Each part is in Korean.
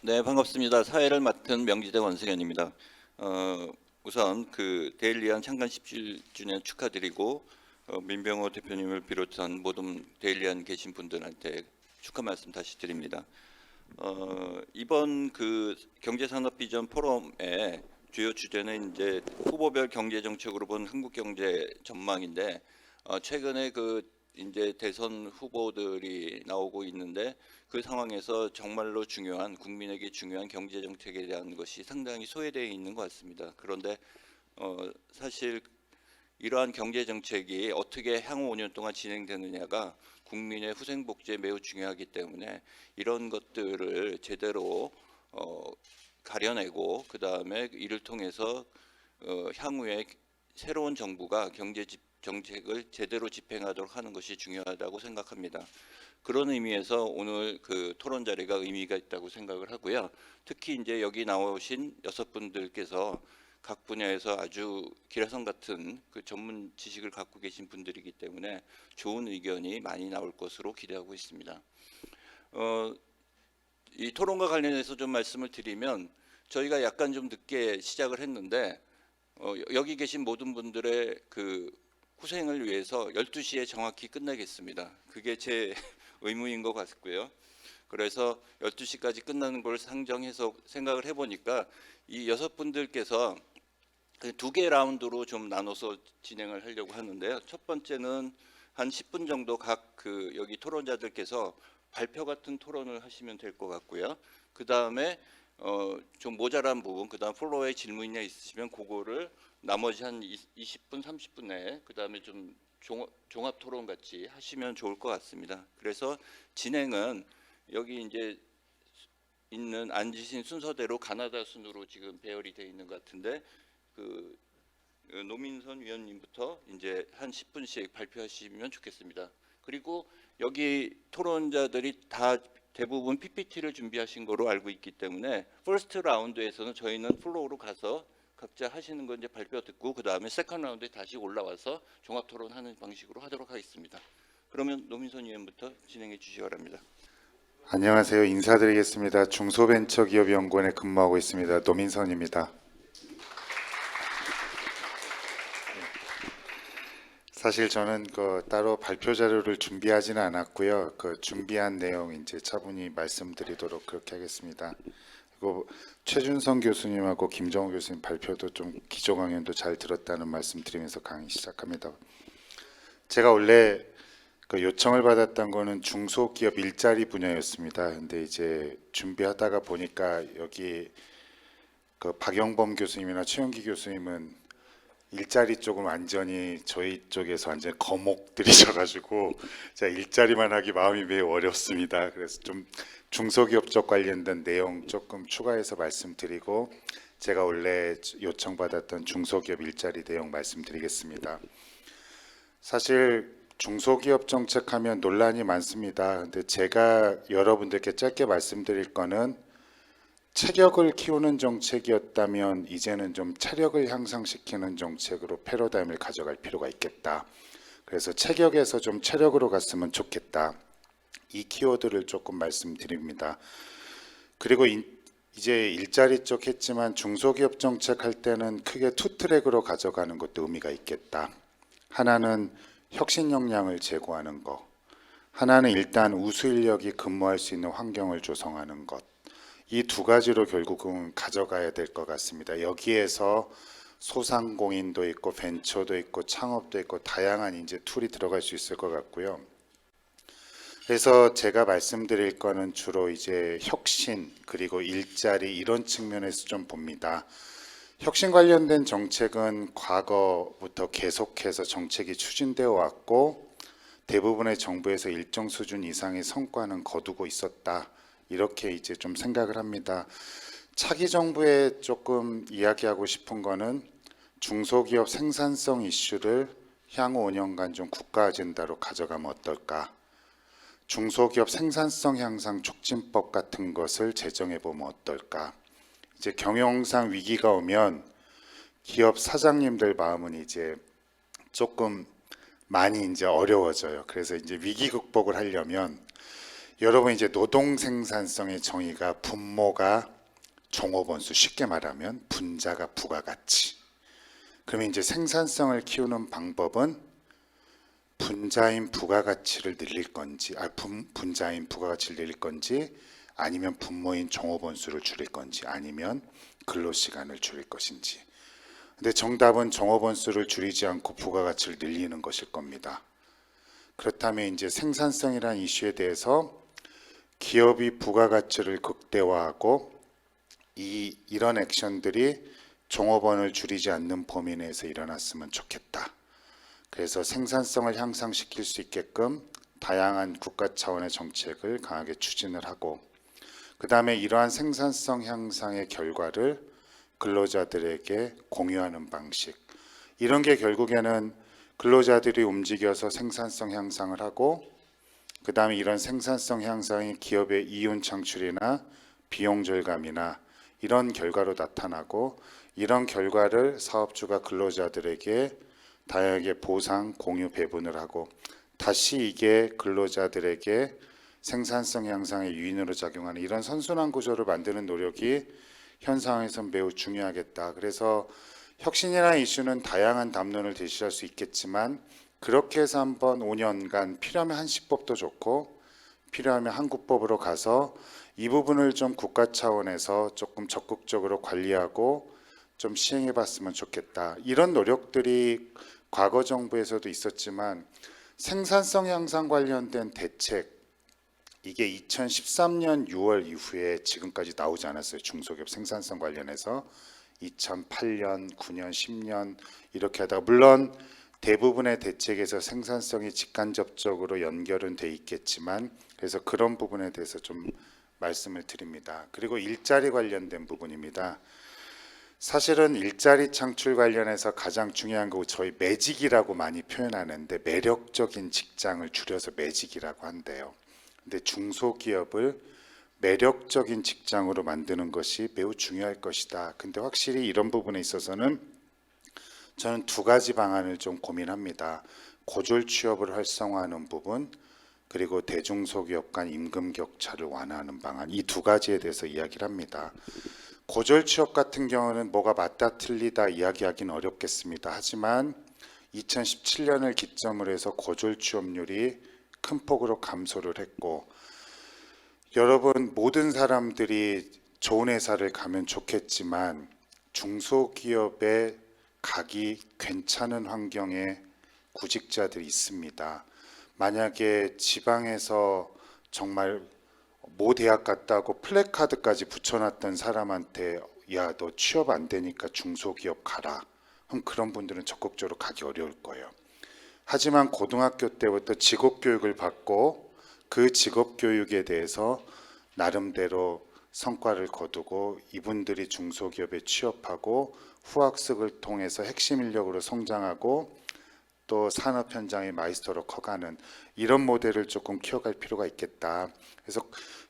네, 반갑습니다. 사회를 맡은 명지대 원승현입니다. 우선 그 데일리안 창간 17주년 축하드리고 민병호 대표님을 비롯한 모든 데일리안 계신 분들한테 축하 말씀 다시 드립니다. 이번 그 경제산업 비전 포럼의 주요 주제는 이제 후보별 경제 정책으로 본 한국 경제 전망인데 최근에 그 이제 대선 후보들이 나오고 있는데 그 상황에서 정말로 중요한 국민에게 중요한 경제 정책에 대한 것이 상당히 소외되어 있는 것 같습니다. 그런데 사실 이러한 경제 정책이 어떻게 향후 5년 동안 진행되느냐가 국민의 후생 복지에 매우 중요하기 때문에 이런 것들을 제대로 가려내고 그 다음에 이를 통해서 향후에 새로운 정부가 경제 정책을 제대로 집행하도록 하는 것이 중요하다고 생각합니다. 그런 의미에서 오늘 그 토론 자리가 의미가 있다고 생각을 하고요. 특히 이제 여기 나오신 6분들께서 각 분야에서 아주 기라성 같은 그 전문 지식을 갖고 계신 분들이기 때문에 좋은 의견이 많이 나올 것으로 기대하고 있습니다. 이 토론과 관련해서 좀 말씀을 드리면 저희가 약간 좀 늦게 시작을 했는데 여기 계신 모든 분들의 그 후생을 위해서 12시에 정확히 끝내겠습니다. 그게 제 의무인 것 같고요. 그래서 12시까지 끝나는 걸 상정해서 생각을 해보니까 이 6분들께서 두 개 라운드로 좀 나눠서 진행을 하려고 하는데요. 첫 번째는 한 10분 정도 각 그 여기 토론자들께서 발표 같은 토론을 하시면 될 것 같고요. 그 다음에 좀 모자란 부분, 그 다음 플로어에 질문이 있으시면 그거를 나머지 한 20분, 30분 내에 그 다음에 좀 종합 토론 같이 하시면 좋을 것 같습니다. 그래서 진행은 여기 이제 있는 앉으신 순서대로 가나다 순으로 지금 배열이 되어 있는 것 같은데 그 노민선 위원님부터 이제 한 10분씩 발표하시면 좋겠습니다. 그리고 여기 토론자들이 다 대부분 PPT를 준비하신 거로 알고 있기 때문에 퍼스트 라운드에서는 저희는 플로어로 가서 각자 하시는 거 이제 발표 듣고 그 다음에 세컨 라운드에 다시 올라와서 종합 토론하는 방식으로 하도록 하겠습니다. 그러면 노민선 위원부터 진행해 주시기 바랍니다. 안녕하세요. 인사드리겠습니다. 중소벤처기업연구원에 근무하고 있습니다. 노민선입니다. 사실 저는 따로 발표 자료를 준비하지는 않았고요. 준비한 내용 이제 차분히 말씀드리도록 그렇게 하겠습니다. 그리고 최준성 교수님하고 김정우 교수님 발표도 좀 기조 강연도 잘 들었다는 말씀 드리면서 강의 시작합니다. 제가 원래 요청을 받았던 거는 중소기업 일자리 분야였습니다. 근데 이제 준비하다가 보니까 여기 박영범 교수님이나 최영기 교수님은 일자리 쪽은 완전히 저희 쪽에서 완전 거목들이셔가지고 제가 일자리만 하기 마음이 매우 어렵습니다. 그래서 좀 중소기업 쪽 관련된 내용 조금 추가해서 말씀드리고 제가 원래 요청받았던 중소기업 일자리 내용 말씀드리겠습니다. 사실 중소기업 정책하면 논란이 많습니다. 근데 제가 여러분들께 짧게 말씀드릴 거는 체력을 키우는 정책이었다면 이제는 좀 체력을 향상시키는 정책으로 패러다임을 가져갈 필요가 있겠다. 그래서 체격에서 좀 체력으로 갔으면 좋겠다. 이 키워드를 조금 말씀드립니다. 그리고 이제 일자리 쪽 했지만 중소기업 정책 할 때는 크게 투 트랙으로 가져가는 것도 의미가 있겠다. 하나는 혁신 역량을 제고하는 것, 하나는 일단 우수 인력이 근무할 수 있는 환경을 조성하는 것. 이 두 가지로 결국은 가져가야 될 것 같습니다. 여기에서 소상공인도 있고 벤처도 있고 창업도 있고 다양한 이제 툴이 들어갈 수 있을 것 같고요. 그래서 제가 말씀드릴 거는 주로 이제 혁신 그리고 일자리 이런 측면에서 좀 봅니다. 혁신 관련된 정책은 과거부터 계속해서 정책이 추진되어 왔고 대부분의 정부에서 일정 수준 이상의 성과는 거두고 있었다. 이렇게 이제 좀 생각을 합니다. 차기 정부에 조금 이야기하고 싶은 거는 중소기업 생산성 이슈를 향후 5년간 좀 국가 아젠다로 가져가면 어떨까? 중소기업 생산성 향상 촉진법 같은 것을 제정해 보면 어떨까? 이제 경영상 위기가 오면 기업 사장님들 마음은 이제 조금 많이 이제 어려워져요. 그래서 이제 위기 극복을 하려면 여러분 이제 노동 생산성의 정의가 분모가 종업원수, 쉽게 말하면 분자가 부가가치. 그러면 이제 생산성을 키우는 방법은 분자인 부가가치를 늘릴 건지, 분자인 부가가치를 늘릴 건지, 아니면 분모인 종업원수를 줄일 건지, 아니면 근로시간을 줄일 것인지. 근데 정답은 종업원수를 줄이지 않고 부가가치를 늘리는 것일 겁니다. 그렇다면 이제 생산성이라는 이슈에 대해서 기업이 부가가치를 극대화하고 이런 액션들이 종업원을 줄이지 않는 범위 내에서 일어났으면 좋겠다. 그래서 생산성을 향상시킬 수 있게끔 다양한 국가 차원의 정책을 강하게 추진을 하고, 그 다음에 이러한 생산성 향상의 결과를 근로자들에게 공유하는 방식, 이런 게 결국에는 근로자들이 움직여서 생산성 향상을 하고, 그 다음에 이런 생산성 향상이 기업의 이윤 창출이나 비용 절감이나 이런 결과로 나타나고, 이런 결과를 사업주가 근로자들에게 다양하게 보상, 공유, 배분을 하고, 다시 이게 근로자들에게 생산성 향상의 유인으로 작용하는 이런 선순환 구조를 만드는 노력이 현 상황에선 매우 중요하겠다. 그래서 혁신이라는 이슈는 다양한 담론을 제시할 수 있겠지만, 그렇게 해서 한번 5년간 필요하면 한시법도 좋고 필요하면 한국법으로 가서 이 부분을 좀 국가 차원에서 조금 적극적으로 관리하고 좀 시행해 봤으면 좋겠다. 이런 노력들이 과거 정부에서도 있었지만, 생산성 향상 관련된 대책, 이게 2013년 6월 이후에 지금까지 나오지 않았어요. 중소기업 생산성 관련해서 2008년, 9년, 10년 이렇게 하다가, 물론 대부분의 대책에서 생산성이 직간접적으로 연결은 돼 있겠지만, 그래서 그런 부분에 대해서 좀 말씀을 드립니다. 그리고 일자리 관련된 부분입니다. 사실은 일자리 창출 관련해서 가장 중요한 거 저희 매직이라고 많이 표현하는데, 매력적인 직장을 줄여서 매직이라고 한대요. 근데 중소기업을 매력적인 직장으로 만드는 것이 매우 중요할 것이다. 근데 확실히 이런 부분에 있어서는 저는 두 가지 방안을 좀 고민합니다. 고졸 취업을 활성화하는 부분, 그리고 대중소기업 간 임금 격차를 완화하는 방안, 이 두 가지에 대해서 이야기를 합니다. 고졸 취업 같은 경우는 뭐가 맞다 틀리다 이야기하기는 어렵겠습니다. 하지만 2017년을 기점으로 해서 고졸 취업률이 큰 폭으로 감소를 했고, 여러분 모든 사람들이 좋은 회사를 가면 좋겠지만 중소기업에 가기 괜찮은 환경에 구직자들이 있습니다. 만약에 지방에서 정말 모 대학 갔다고 플래카드까지 붙여놨던 사람한테 야, 너 취업 안 되니까 중소기업 가라. 그럼 그런 분들은 적극적으로 가기 어려울 거예요. 하지만 고등학교 때부터 직업교육을 받고 그 직업교육에 대해서 나름대로 성과를 거두고 이분들이 중소기업에 취업하고 후학습을 통해서 핵심 인력으로 성장하고 또 산업 현장의 마이스터로 커가는 이런 모델을 조금 키워갈 필요가 있겠다. 그래서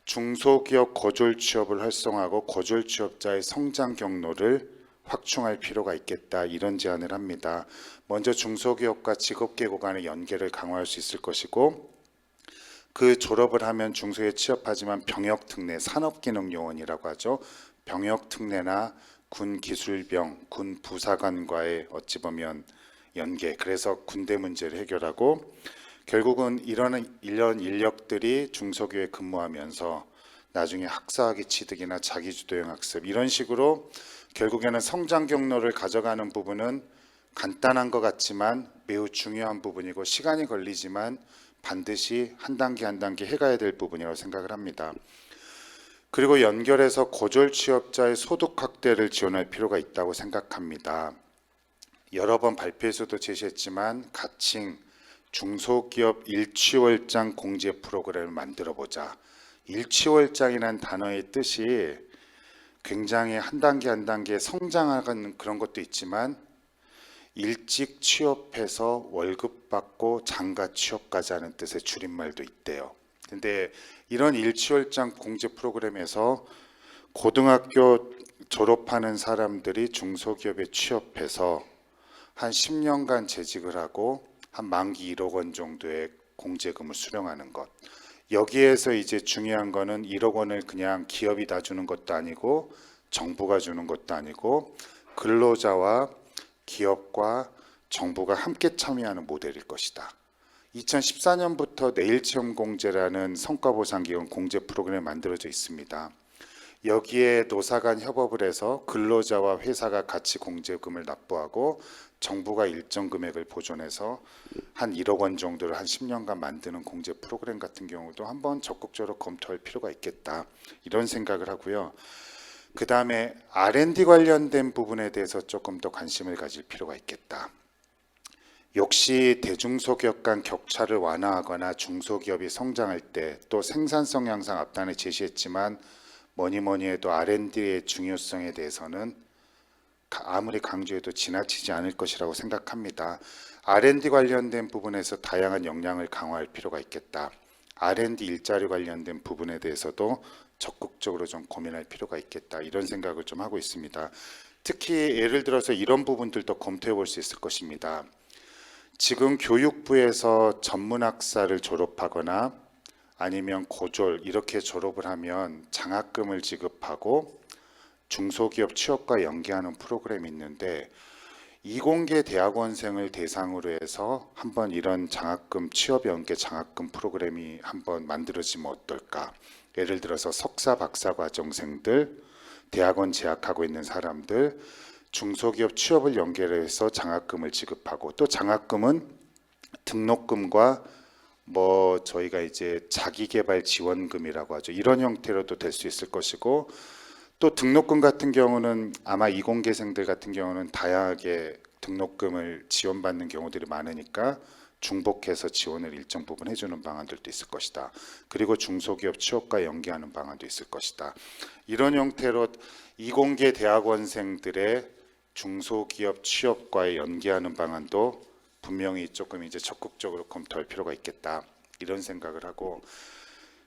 중소기업 고졸 취업을 활성화하고 고졸 취업자의 성장 경로를 확충할 필요가 있겠다. 이런 제안을 합니다. 먼저 중소기업과 직업계고 간의 연계를 강화할 수 있을 것이고, 그 졸업을 하면 중소에 취업하지만 병역특례, 산업기능요원이라고 하죠. 병역특례나 군기술병, 군부사관과의 어찌 보면 연계, 그래서 군대 문제를 해결하고, 결국은 이런 인력들이 중소기업에 근무하면서 나중에 학사학위 취득이나 자기주도형 학습 이런 식으로 결국에는 성장 경로를 가져가는 부분은 간단한 것 같지만 매우 중요한 부분이고 시간이 걸리지만 반드시 한 단계 한 단계 해가야 될 부분이라고 생각을 합니다. 그리고 연결해서 고졸 취업자의 소득 확대를 지원할 필요가 있다고 생각합니다. 여러 번 발표에서도 제시했지만 가칭 중소기업 일취월장 공제 프로그램을 만들어 보자. 일취월장이라는 단어의 뜻이 굉장히 한 단계 한 단계 성장하는 그런 것도 있지만, 일찍 취업해서 월급 받고 장가 취업까지 하는 뜻의 줄임말도 있대요. 근데 이런 일취월장 공제 프로그램에서 고등학교 졸업하는 사람들이 중소기업에 취업해서 한 10년간 재직을 하고 한 만기 1억 원 정도의 공제금을 수령하는 것, 여기에서 이제 중요한 거는 1억 원을 그냥 기업이 다 주는 것도 아니고 정부가 주는 것도 아니고 근로자와 기업과 정부가 함께 참여하는 모델일 것이다. 2014년부터 내일체험공제라는 성과보상기금 공제 프로그램이 만들어져 있습니다. 여기에 노사 간 협업을 해서 근로자와 회사가 같이 공제금을 납부하고 정부가 일정 금액을 보존해서 한 1억 원 정도를 한 10년간 만드는 공제 프로그램 같은 경우도 한번 적극적으로 검토할 필요가 있겠다, 이런 생각을 하고요. 그 다음에 R&D 관련된 부분에 대해서 조금 더 관심을 가질 필요가 있겠다. 역시 대중소기업 간 격차를 완화하거나 중소기업이 성장할 때 또 생산성 향상 앞단에 제시했지만 뭐니 해도 R&D의 중요성에 대해서는 아무리 강조해도 지나치지 않을 것이라고 생각합니다. R&D 관련된 부분에서 다양한 역량을 강화할 필요가 있겠다. R&D 일자리 관련된 부분에 대해서도 적극적으로 좀 고민할 필요가 있겠다, 이런 생각을 좀 하고 있습니다. 특히 예를 들어서 이런 부분들도 검토해 볼 수 있을 것입니다. 지금 교육부에서 전문학사를 졸업하거나 아니면 고졸 이렇게 졸업을 하면 장학금을 지급하고 중소기업 취업과 연계하는 프로그램이 있는데, 이공계 대학원생을 대상으로 해서 한번 이런 장학금 취업 연계 장학금 프로그램이 한번 만들어지면 어떨까? 예를 들어서 석사 박사 과정생들, 대학원 재학하고 있는 사람들, 중소기업 취업을 연계해서 장학금을 지급하고, 또 장학금은 등록금과 뭐 저희가 이제 자기개발 지원금이라고 하죠. 이런 형태로도 될 수 있을 것이고, 또 등록금 같은 경우는 아마 이공계생들 같은 경우는 다양하게 등록금을 지원받는 경우들이 많으니까 중복해서 지원을 일정 부분 해주는 방안들도 있을 것이다. 그리고 중소기업 취업과 연계하는 방안도 있을 것이다. 이런 형태로 이공계 대학원생들의 중소기업 취업과의 연계하는 방안도 분명히 조금 이제 적극적으로 검토할 필요가 있겠다, 이런 생각을 하고,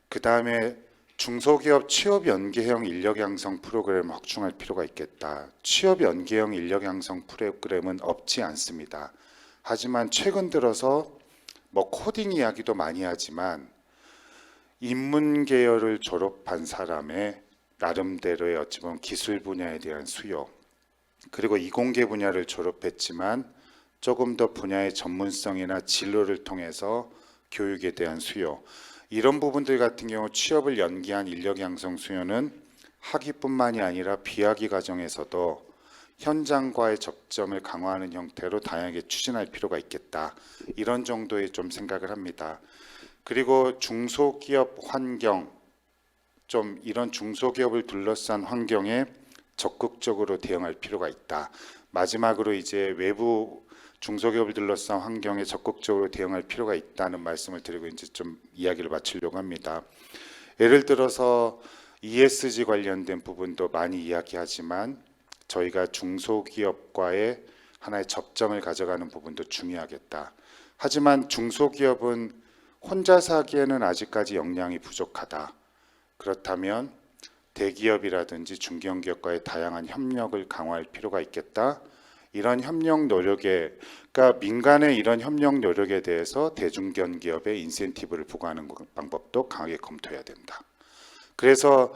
그 다음에 중소기업 취업 연계형 인력 양성 프로그램을 확충할 필요가 있겠다. 취업 연계형 인력 양성 프로그램은 없지 않습니다. 하지만 최근 들어서 뭐 코딩 이야기도 많이 하지만 인문 계열을 졸업한 사람의 나름대로의 어찌 보면 기술 분야에 대한 수요, 그리고 이공계 분야를 졸업했지만 조금 더 분야의 전문성이나 진로를 통해서 교육에 대한 수요, 이런 부분들 같은 경우 취업을 연계한 인력 양성 수요는 학위뿐만이 아니라 비학위 과정에서도 현장과의 접점을 강화하는 형태로 다양하게 추진할 필요가 있겠다, 이런 정도의 좀 생각을 합니다. 그리고 중소기업 환경, 좀 이런 중소기업을 둘러싼 환경에 적극적으로 대응할 필요가 있다. 마지막으로 이제 외부 중소기업을 둘러싼 환경에 적극적으로 대응할 필요가 있다는 말씀을 드리고 이제 좀 이야기를 마치려고 합니다. 예를 들어서 ESG 관련된 부분도 많이 이야기하지만 저희가 중소기업과의 하나의 접점을 가져가는 부분도 중요하겠다. 하지만 중소기업은 혼자서 하기에는 아직까지 역량이 부족하다. 그렇다면 대기업이라든지 중견기업과의 다양한 협력을 강화할 필요가 있겠다. 이런 협력 노력에, 그러니까 민간의 이런 협력 노력에 대해서 대중견기업에 인센티브를 부과하는 방법도 강하게 검토해야 된다. 그래서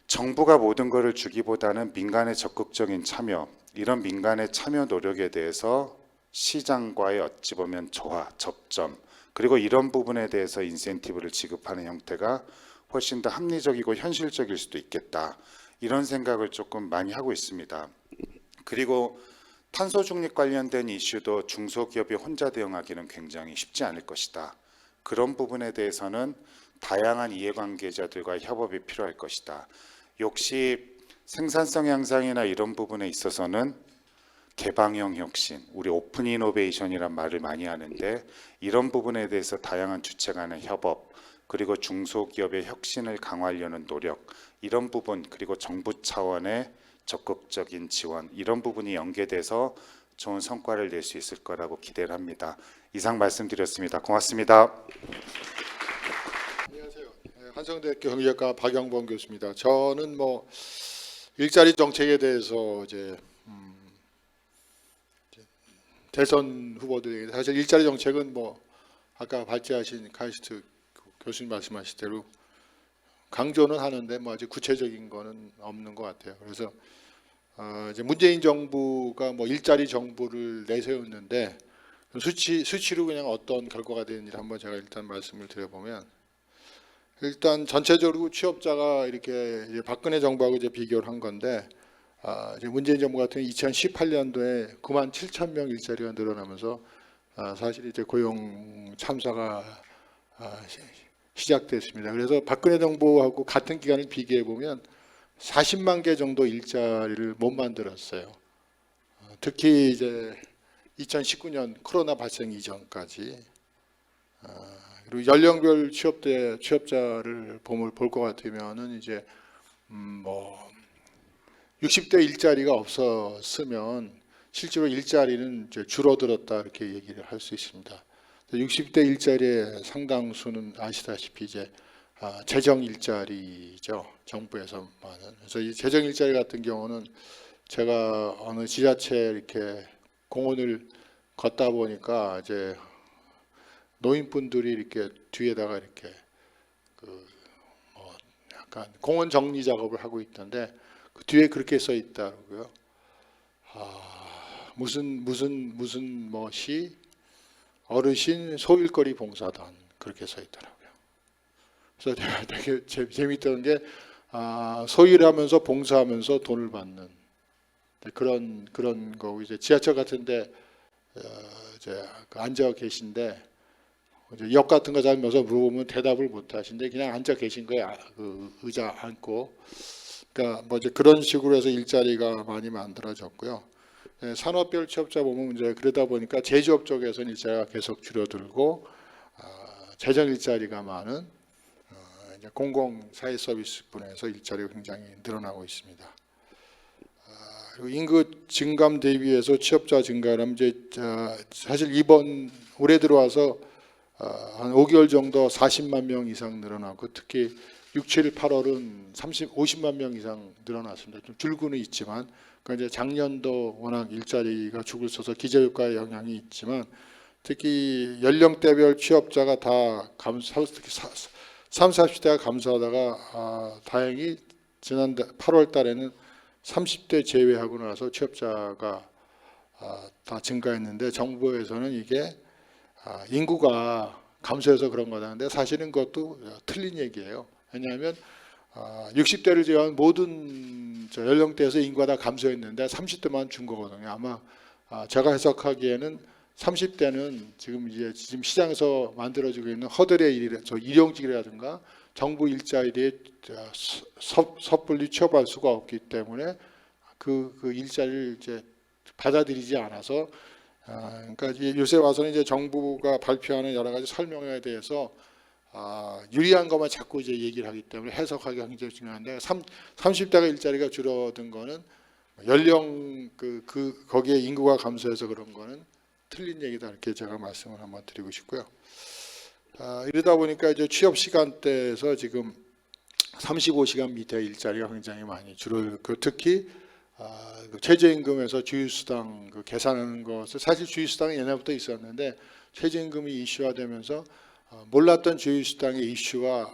정부가 모든 것을 주기보다는 민간의 적극적인 참여, 이런 민간의 참여 노력에 대해서 시장과의 어찌 보면 조화, 접점, 그리고 이런 부분에 대해서 인센티브를 지급하는 형태가 훨씬 더 합리적이고 현실적일 수도 있겠다, 이런 생각을 조금 많이 하고 있습니다. 그리고 탄소 중립 관련된 이슈도 중소기업이 혼자 대응하기는 굉장히 쉽지 않을 것이다. 그런 부분에 대해서는 다양한 이해관계자들과의 협업이 필요할 것이다. 역시 생산성 향상이나 이런 부분에 있어서는 개방형 혁신, 우리 오픈 이노베이션이란 말을 많이 하는데, 이런 부분에 대해서 다양한 주체 간의 협업, 그리고 중소기업의 혁신을 강화하려는 노력, 이런 부분, 그리고 정부 차원의 적극적인 지원, 이런 부분이 연계돼서 좋은 성과를 낼 수 있을 거라고 기대를 합니다. 이상 말씀드렸습니다. 고맙습니다. 안녕하세요. 한성대 경영학과 박영범 교수입니다. 저는 뭐 일자리 정책에 대해서 이제 대선 후보들에게 사실 일자리 정책은 뭐 아까 발제하신 카이스트 교수님 말씀하신 대로 강조는 하는데 뭐 아직 구체적인 거는 없는 것 같아요. 그래서 이제 문재인 정부가 뭐 일자리 정부를 내세웠는데 수치로 그냥 어떤 결과가 되는지 한번 제가 일단 말씀을 드려보면, 일단 전체적으로 취업자가 이렇게 이제 박근혜 정부하고 이제 비교를 한 건데, 이제 문재인 정부 같은 2018년도에 9만 7천 명 일자리가 늘어나면서 사실 이제 고용 참사가 시작됐습니다. 그래서 박근혜 정부하고 같은 기간을 비교해 보면 40만 개 정도 일자리를 못 만들었어요. 특히 이제 2019년 코로나 발생 이전까지. 그리고 연령별 취업자를 볼 것 같으면은 이제 뭐 60대 일자리가 없었으면 실제로 일자리는 이제 줄어들었다 이렇게 얘기를 할 수 있습니다. 60대 일자리의 상당수는 아시다시피 이제 재정 일자리죠. 정부에서 많은. 그래서 이 재정 일자리 같은 경우는 제가 어느 지자체 이렇게 공원을 걷다 보니까 이제 노인분들이 이렇게 뒤에다가 이렇게 뭐 약간 공원 정리 작업을 하고 있던데 그 뒤에 그렇게 써 있더라고요. 무슨 뭐시 어르신 소일거리 봉사단 그렇게 써 있더라고요. 그래서 되게 재밌던 게 소일하면서 봉사하면서 돈을 받는 그런 거고, 이제 지하철 같은데 이제 앉아 계신데 이제 역 같은 거 잡으면서 물어보면 대답을 못 하신데 그냥 앉아 계신 거예요. 그 의자 앉고. 그러니까 뭐 이제 그런 식으로 해서 일자리가 많이 만들어졌고요. 산업별 취업자 보면 이제 그러다 보니까 제조업 쪽에서는 일자리가 계속 줄어들고, 재정 일자리가 많은 이제 공공 사회 서비스 분야에서 일자리가 굉장히 늘어나고 있습니다. 그리고 인구 증감 대비해서 취업자 증가라면 이제 사실 이번 올해 들어와서 한 5개월 정도 40만 명 이상 늘어나고, 특히 6, 7, 8월은 50만 명 이상 늘어났습니다. 좀 줄고는 있지만, 그러니까 이제 작년도 워낙 일자리가 죽을 서서 기저효과의 영향이 있지만, 특히 연령대별 취업자가 다 특히 30, 40대가 감소하다가 다행히 지난 8월 달에는 30대 제외하고 나서 취업자가 다 증가했는데, 정부에서는 이게 인구가 감소해서 그런 거다는데 사실은 그것도 틀린 얘기예요. 왜냐하면 60대를 제외한 모든 연령대에서 인구가 다 감소했는데 30대만 준 거거든요. 아마 제가 해석하기에는 30대는 지금 시장에서 만들어지고 있는 허들의 일용직이라든가 정부 일자리에 섣불리 취업할 수가 없기 때문에 그 일자리를 이제 받아들이지 않아서, 그러니까 요새 와서는 이제 정부가 발표하는 여러 가지 설명에 대해서 유리한 것만 자꾸 이제 얘기를 하기 때문에 해석하기가 굉장히 중요한데, 30대가 일자리가 줄어든 거는 연령 거기에 인구가 감소해서 그런 거는 틀린 얘기다 이렇게 제가 말씀을 한번 드리고 싶고요. 이러다 보니까 이제 취업 시간대에서 지금 35시간 밑에 일자리가 굉장히 많이 줄어들고, 특히 최저임금에서 주휴수당 계산하는 것을, 사실 주휴수당은 옛날부터 있었는데 최저임금이 이슈화되면서 몰랐던 주휴수당의 이슈와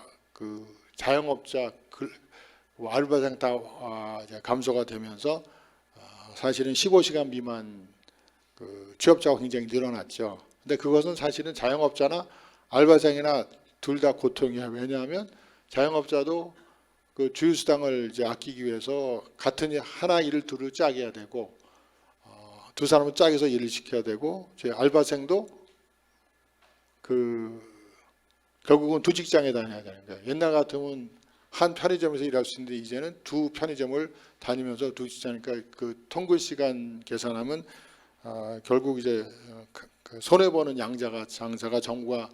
자영업자 알바생 다 감소가 되면서 사실은 15시간 미만 취업자가 굉장히 늘어났죠. 근데 그것은 사실은 자영업자나 알바생이나 둘 다 고통이에요. 왜냐하면 자영업자도 그 주휴수당을 이제 아끼기 위해서 같은 하나 일을 둘을 짜게 해야 되고, 두 사람은 짝에서 일을 시켜야 되고, 제 알바생도 결국은 두 직장에 다녀야 되는 거예요. 옛날 같으면 한 편의점에서 일할 수 있는데 이제는 두 편의점을 다니면서 두 직장이니까 그 통근 시간 계산하면 결국 이제 손해 보는 장사가 정부가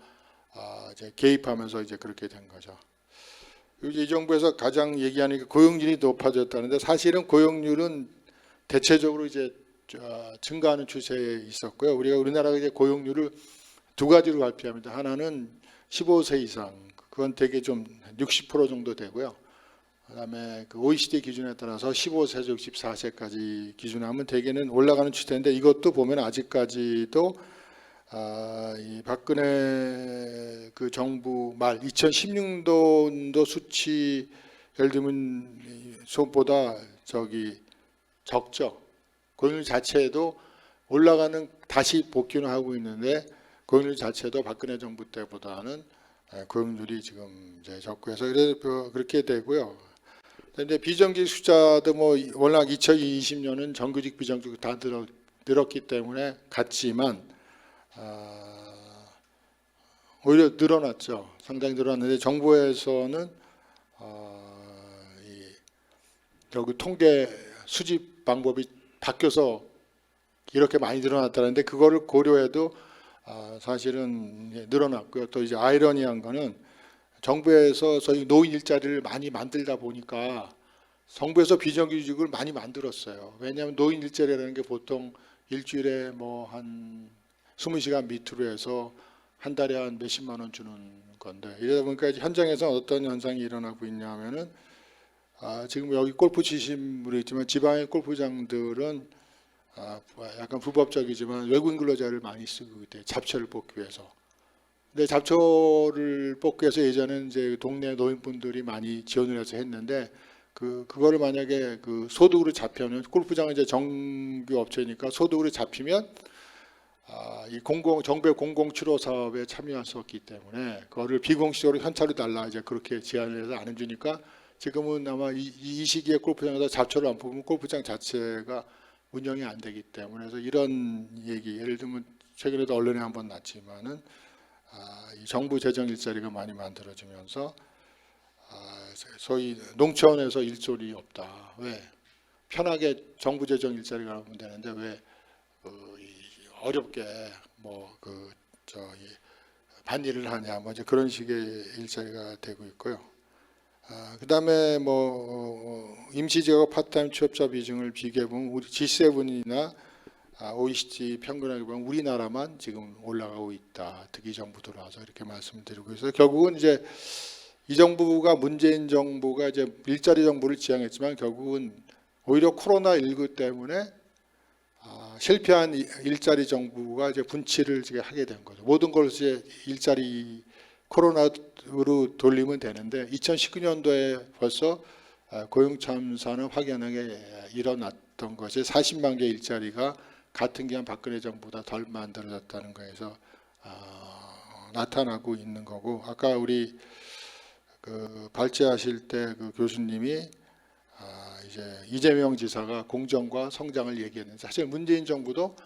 이제 개입하면서 이제 그렇게 된 거죠. 이 정부에서 가장 얘기하는 게 고용률이 높아졌다는데, 사실은 고용률은 대체적으로 이제 증가하는 추세에 있었고요. 우리나라가 이제 고용률을 두 가지로 발표합니다. 하나는 15세 이상, 그건 대개 좀 60% 정도 되고요. 그다음에 그 OECD 기준에 따라서 15세에서 64세까지 기준하면 대개는 올라가는 추세인데, 이것도 보면 아직까지도 이 박근혜 그 정부 말 2016년도 수치 예를 들면 수보다 적죠. 고용률 자체도 올라가는 다시 복귀는 하고 있는데 고용률 자체도 박근혜 정부 때보다는 고용률이 지금 이제 적고 해서 그렇게 되고요. 근데 비정규직 숫자도 뭐 워낙 2020년은 정규직 비정규직 다 늘었기 때문에 같지만 오히려 늘어났죠. 상당히 늘어났는데 정부에서는 여기 통계 수집 방법이 바뀌어서 이렇게 많이 늘어났다는데 그거를 고려해도 사실은 늘어났고요. 또 이제 아이러니한 거는 정부에서 저희 노인 일자리를 많이 만들다 보니까 정부에서 비정규직을 많이 만들었어요. 왜냐하면 노인 일자리라는 게 보통 일주일에 뭐 한 20시간 밑으로 해서 한 달에 한 몇십만 원 주는 건데 이러다 보니까 이제 현장에서 어떤 현상이 일어나고 있냐면은 지금 여기 골프 치신 분이 있지만 지방의 골프장들은 약간 불법적이지만 외국인 근로자를 많이 쓰고 있대요. 잡초를 뽑기 위해서. 근데 잡초를 뽑기 위해서 예전에는 이제 동네 노인분들이 많이 지원을 해서 했는데 그거를 만약에 그 소득으로 잡히면 골프장은 이제 정규 업체니까 소득으로 잡히면 이 정부의 공공치료 사업에 참여할 수 없기 때문에 그거를 비공식적으로 현찰로 달라 이제 그렇게 제안을 해서 안 해주니까 지금은 아마 이 시기에 골프장에서 잡초를 안 뽑으면 골프장 자체가 운영이 안 되기 때문에 그래서 이런 얘기 예를 들면 최근에도 언론에 한번 났지만은 이 정부 재정 일자리가 많이 만들어지면서 소위 농촌에서 일자리 없다. 왜 편하게 정부 재정 일자리가 하면 되는데 왜 어렵게 반일을 하냐 뭐 이제 그런 식의 일자리가 되고 있고요. 그다음에 임시직업 파트타임 취업자 비중을 비교해 보면 우리 G7이나 OECD 평균하게 보면 우리나라만 지금 올라가고 있다. 특히 정부 들어와서 이렇게 말씀드리고 있어요. 결국은 이제 이 정부가 문재인 정부가 이제 일자리 정부를 지향했지만 결국은 오히려 코로나19 때문에 실패한 일자리 정부가 이제 분치를 하게 된 거죠. 모든 걸 이제 일자리 코로나로 돌리면 되는데 2019년도에 벌써 고용 참사는 확연하게 일어났던 것이 40만 개 일자리가 같은 기간 박근혜 정부보다 덜 만들어졌다는 거에서 나타나고 있는 거고 아까 우리 그 발제하실 때 그 교수님이 이제 이재명 지사가 공정과 성장을 얘기했는데 사실 문재인 정부도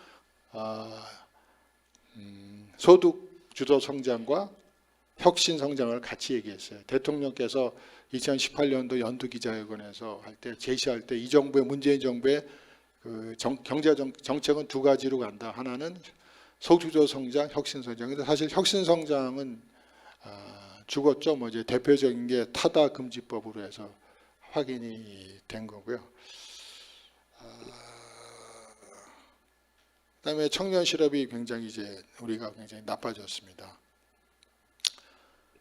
소득 주도 성장과 혁신 성장을 같이 얘기했어요. 대통령께서 2018년도 연두 기자회견에서 제시할 때 이 정부의 문재인 정부의 그 경제 정책은 두 가지로 간다. 하나는 소득 주도 성장, 혁신 성장. 근데 사실 혁신 성장은 죽었죠. 뭐 이제 대표적인 게 타다 금지법으로 해서 확인이 된 거고요. 그다음에 청년 실업이 굉장히 이제 우리가 굉장히 나빠졌습니다.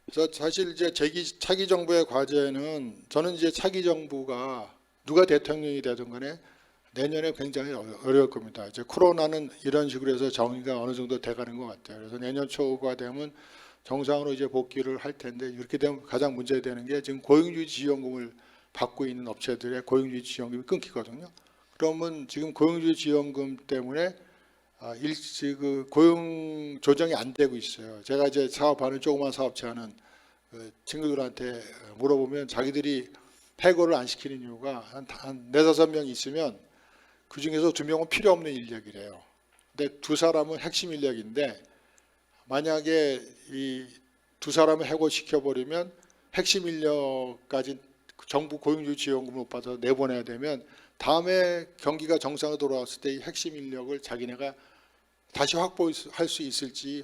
그래서 사실 이제 차기 정부의 과제는 저는 이제 차기 정부가 누가 대통령이 되든 간에 내년에 굉장히 어려울 겁니다. 이제 코로나는 이런 식으로 해서 정의가 어느 정도 돼가는 것 같아요. 그래서 내년 초가 되면 정상으로 이제 복귀를 할 텐데 이렇게 되면 가장 문제되는 게 지금 고용주의 지원금을 받고 있는 업체들의 고용주의 지원금이 끊기거든요. 그러면 지금 고용주의 지원금 때문에 그 고용 조정이 안 되고 있어요. 제가 이제 사업하는 조그만 사업체 하는 친구들한테 물어보면 자기들이 해고를 안 시키는 이유가 한 4-5명 있으면 그 중에서 2명은 필요 없는 인력이래요. 근데 2사람은 핵심 인력인데 만약에 이 2사람을 해고시켜버리면 핵심 인력까지 정부 고용주의 지원금을 못 받아서 내보내야 되면 다음에 경기가 정상으로 돌아왔을 때 이 핵심 인력을 자기네가 다시 확보할 수 있을지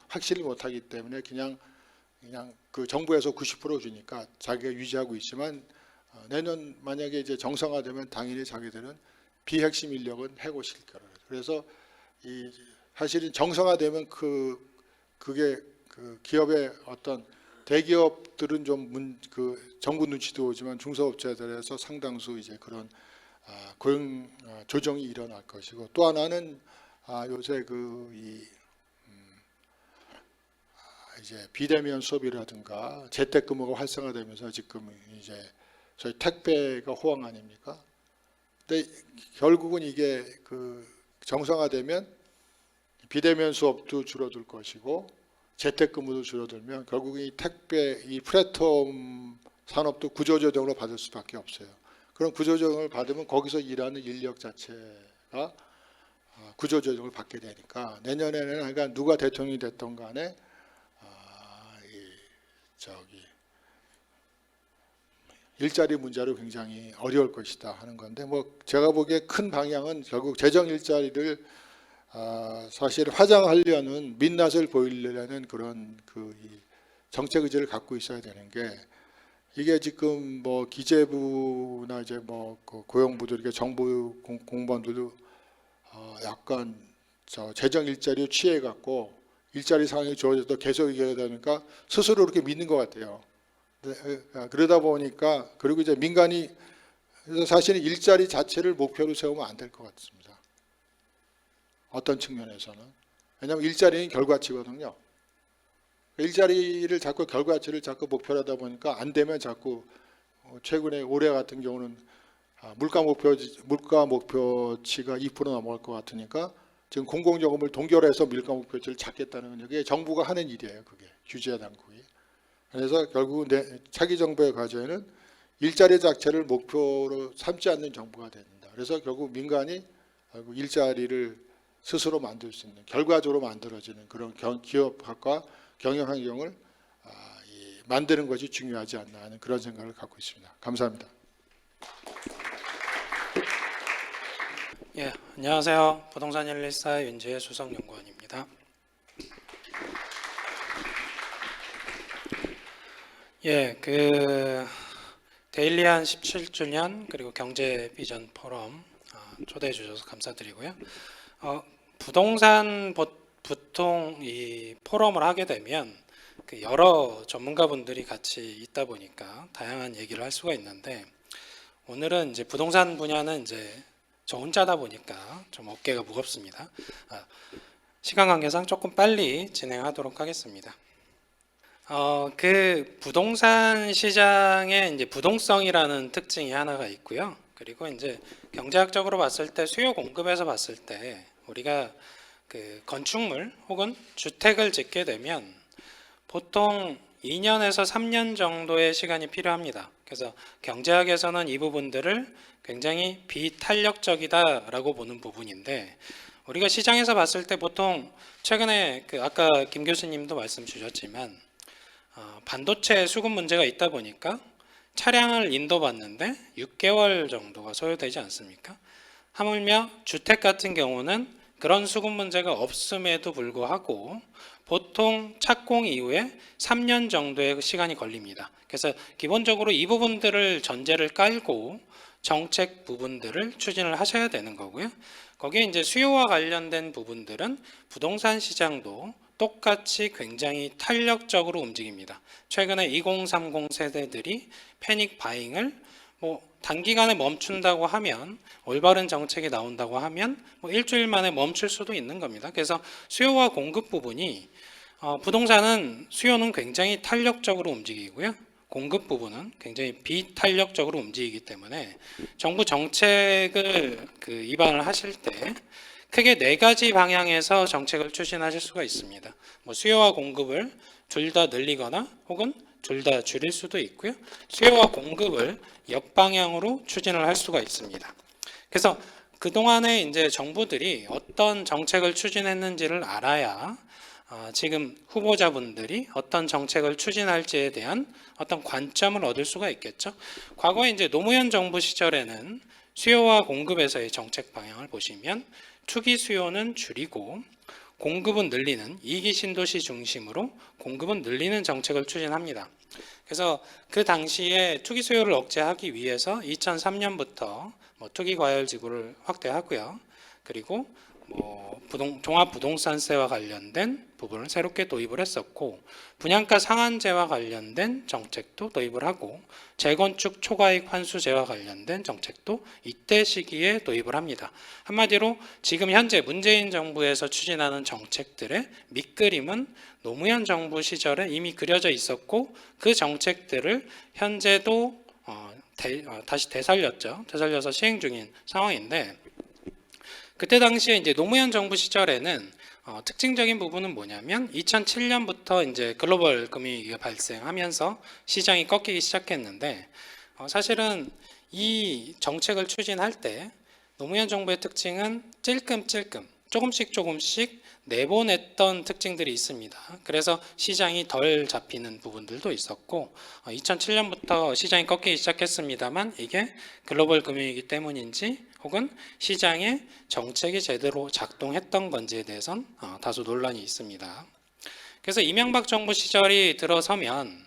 확실히 못하기 때문에 그냥 그 정부에서 90% 주니까 자기가 유지하고 있지만 내년 만약에 이제 정상화되면 당연히 자기들은 비핵심 인력은 해고시킬 거라고. 그래서 이 사실은 정상화되면 그게 그 기업의 어떤 대기업들은 좀 정부 눈치도 오지만 중소업체들에서 상당수 이제 그런 고용 조정이 일어날 것이고 또 하나는 요새 이제 비대면 수업이라든가 재택근무가 활성화되면서 지금 이제 저희 택배가 호황 아닙니까? 근데 결국은 이게 그 정상화되면 비대면 수업도 줄어들 것이고 재택근무도 줄어들면 결국은 이 택배, 이 플랫폼 산업도 구조조정으로 받을 수밖에 없어요. 그런 구조조정을 받으면 거기서 일하는 인력 자체가 구조조정을 받게 되니까 내년에는 그러니까 누가 대통령이 됐던 간에 일자리 문제로 굉장히 어려울 것이다 하는 건데 뭐 제가 보기에 큰 방향은 결국 재정 일자리를 사실 화장하려는 민낯을 보이려는 그런 이 정책 의지를 갖고 있어야 되는 게 이게 지금 뭐 기재부나 이제 뭐 그 고용부들 이렇게 정부 공무원들도 약간 재정 일자리에 취해 갖고 일자리 상황이 좋아져도 계속 얘기하다 보니까 스스로 그렇게 믿는 것 같아요. 그러다 보니까 그리고 이제 민간이 그래서 사실은 일자리 자체를 목표로 세우면 안 될 것 같습니다. 어떤 측면에서는 왜냐하면 일자리는 결과치거든요. 일자리를 자꾸 결과치를 자꾸 목표로 하다 보니까 안 되면 자꾸 최근에 올해 같은 경우는 물가 목표치가 2% 넘어갈 것 같으니까 지금 공공요금을 동결해서 물가 목표치를 잡겠다는 게 정부가 하는 일이에요. 그게 규제 당국이. 그래서 결국 차기 정부의 과제는 일자리 자체를 목표로 삼지 않는 정부가 된다. 그래서 결국 민간이 일자리를 스스로 만들 수 있는 결과적으로 만들어지는 그런 기업학과 경영 환경을 만드는 것이 중요하지 않나 하는 그런 생각을 갖고 있습니다. 감사합니다. 예, 안녕하세요. 부동산 114 윤지혜 수석연구원입니다. 예, 그 데일리한 17주년 그리고 경제 비전 포럼 초대해 주셔서 감사드리고요. 부동산 보통 이 포럼을 하게 되면 그 여러 전문가분들이 같이 있다 보니까 다양한 얘기를 할 수가 있는데 오늘은 이제 부동산 분야는 이제 저 혼자다 보니까 좀 어깨가 무겁습니다. 시간 관계상 조금 빨리 진행하도록 하겠습니다. 그 부동산 시장의 이제 부동성이라는 특징이 하나가 있고요. 그리고 이제 경제학적으로 봤을 때 수요 공급에서 봤을 때 우리가 그 건축물 혹은 주택을 짓게 되면 보통 2년에서 3년 정도의 시간이 필요합니다. 그래서 경제학에서는 이 부분들을 굉장히 비탄력적이다라고 보는 부분인데 우리가 시장에서 봤을 때 보통 최근에 그 아까 김 교수님도 말씀 주셨지만 반도체 수급 문제가 있다 보니까 차량을 인도받는데 6개월 정도가 소요되지 않습니까? 하물며 주택 같은 경우는 그런 수급 문제가 없음에도 불구하고 보통 착공 이후에 3년 정도의 시간이 걸립니다. 그래서 기본적으로 이 부분들을 전제를 깔고 정책 부분들을 추진을 하셔야 되는 거고요. 거기에 이제 수요와 관련된 부분들은 부동산 시장도 똑같이 굉장히 탄력적으로 움직입니다. 최근에 2030 세대들이 패닉 바잉을 단기간에 멈춘다고 하면 올바른 정책이 나온다고 하면 일주일 만에 멈출 수도 있는 겁니다. 그래서 수요와 공급 부분이 부동산은 수요는 굉장히 탄력적으로 움직이고요. 공급 부분은 굉장히 비탄력적으로 움직이기 때문에 정부 정책을 입안을 하실 때 크게 4가지 방향에서 정책을 추진하실 수가 있습니다. 수요와 공급을 둘 다 늘리거나 혹은 둘 다 줄일 수도 있고요. 수요와 공급을 역방향으로 추진을 할 수가 있습니다. 그래서 그동안에 이제 정부들이 어떤 정책을 추진했는지를 알아야 지금 후보자분들이 어떤 정책을 추진할지에 대한 어떤 관점을 얻을 수가 있겠죠. 과거에 이제 노무현 정부 시절에는 수요와 공급에서의 정책 방향을 보시면 투기 수요는 줄이고 공급은 늘리는 이기 신도시 중심으로 공급은 늘리는 정책을 추진합니다. 그래서 그 당시에 투기 수요를 억제하기 위해서 2003년부터 투기 과열 지구를 확대하고요. 그리고 종합부동산세와 관련된 부분을 새롭게 도입을 했었고, 분양가 상한제와 관련된 정책도 도입을 하고, 재건축 초과이익 환수제와 관련된 정책도 이때 시기에 도입을 합니다. 한마디로 지금 현재 문재인 정부에서 추진하는 정책들의 밑그림은 노무현 정부 시절에 이미 그려져 있었고, 그 정책들을 현재도 다시 되살려서 시행 중인 상황인데, 그때 당시에 이제 노무현 정부 시절에는 특징적인 부분은 뭐냐면 2007년부터 이제 글로벌 금융위기가 발생하면서 시장이 꺾이기 시작했는데, 사실은 이 정책을 추진할 때 노무현 정부의 특징은 찔끔찔끔 조금씩 내보냈던 특징들이 있습니다. 그래서 시장이 덜 잡히는 부분들도 있었고, 2007년부터 시장이 꺾이기 시작했습니다만 이게 글로벌 금융위기 때문인지 혹은 시장의 정책이 제대로 작동했던 건지에 대해선 다소 논란이 있습니다. 그래서 이명박 정부 시절이 들어서면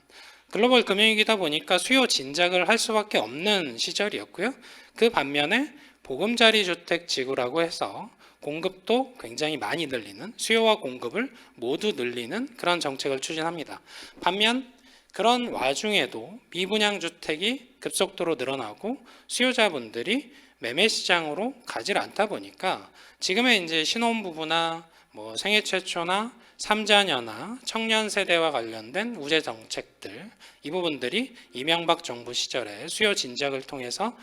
글로벌 금융위기다 보니까 수요 진작을 할 수밖에 없는 시절이었고요. 그 반면에 보금자리 주택 지구라고 해서 공급도 굉장히 많이 늘리는, 수요와 공급을 모두 늘리는 그런 정책을 추진합니다. 반면 그런 와중에도 미분양 주택이 급속도로 늘어나고 수요자분들이 매매 시장으로 가지 않다 보니까 지금의 이제 신혼부부나 생애 최초나 3자녀나 청년 세대와 관련된 우대 정책들, 이 부분들이 이명박 정부 시절에 수요 진작을 통해서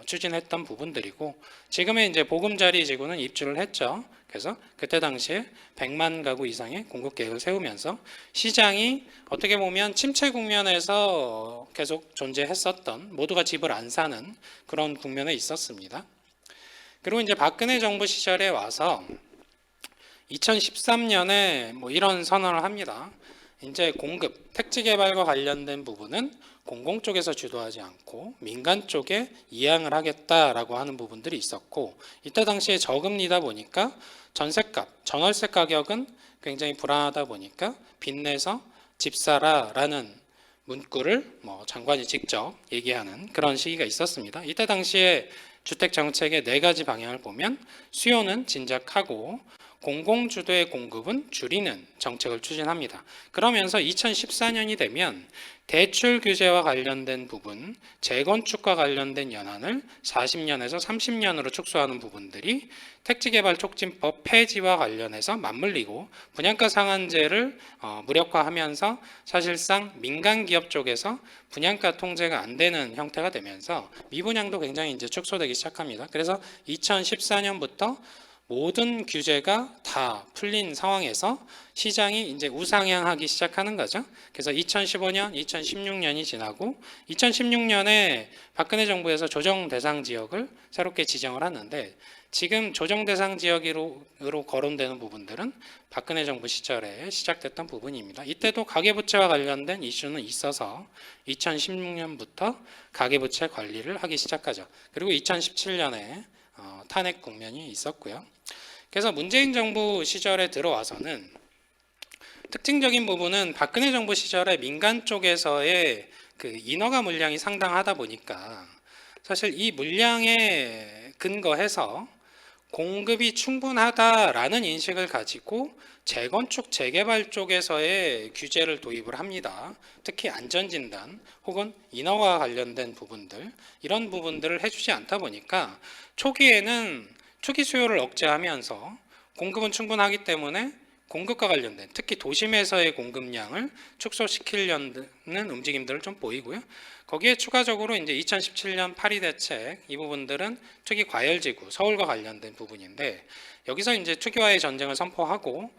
추진했던 부분들이고, 지금의 이제 보금자리 지구는 입주를 했죠. 그래서 그때 당시에 100만 가구 이상의 공급 계획을 세우면서 시장이 어떻게 보면 침체 국면에서 계속 존재했었던, 모두가 집을 안 사는 그런 국면에 있었습니다. 그리고 이제 박근혜 정부 시절에 와서 2013년에 이런 선언을 합니다. 이제 공급, 택지 개발과 관련된 부분은 공공 쪽에서 주도하지 않고 민간 쪽에 이양을 하겠다라고 하는 부분들이 있었고, 이때 당시에 저금리다 보니까 전셋값, 전월세 가격은 굉장히 불안하다 보니까 빚내서 집 사라라는 문구를 장관이 직접 얘기하는 그런 시기가 있었습니다. 이때 당시에 주택 정책의 4가지 방향을 보면 수요는 진작하고 공공주도의 공급은 줄이는 정책을 추진합니다. 그러면서 2014년이 되면 대출 규제와 관련된 부분, 재건축과 관련된 연한을 40년에서 30년으로 축소하는 부분들이 택지개발 촉진법 폐지와 관련해서 맞물리고, 분양가 상한제를 무력화하면서 사실상 민간 기업 쪽에서 분양가 통제가 안 되는 형태가 되면서 미분양도 굉장히 이제 축소되기 시작합니다. 그래서 2014년부터 모든 규제가 다 풀린 상황에서 시장이 이제 우상향하기 시작하는 거죠. 그래서 2015년, 2016년이 지나고 2016년에 박근혜 정부에서 조정 대상 지역을 새롭게 지정을 하는데, 지금 조정 대상 지역으로 거론되는 부분들은 박근혜 정부 시절에 시작됐던 부분입니다. 이때도 가계부채와 관련된 이슈는 있어서 2016년부터 가계부채 관리를 하기 시작하죠. 그리고 2017년에 탄핵 국면이 있었고요. 그래서 문재인 정부 시절에 들어와서는 특징적인 부분은 박근혜 정부 시절에 민간 쪽에서의 그 인허가 물량이 상당하다 보니까 사실 이 물량에 근거해서 공급이 충분하다라는 인식을 가지고 재건축 재개발 쪽에서의 규제를 도입을 합니다. 특히 안전진단 혹은 인허가 관련된 부분들, 이런 부분들을 해주지 않다 보니까 초기에는 초기 수요를 억제하면서 공급은 충분하기 때문에 공급과 관련된, 특히 도심에서의 공급량을 축소시키려는 움직임들을 좀 보이고요. 거기에 추가적으로 이제 2017년 파리 대책, 이 부분들은 투기 과열지구 서울과 관련된 부분인데, 여기서 이제 투기와의 전쟁을 선포하고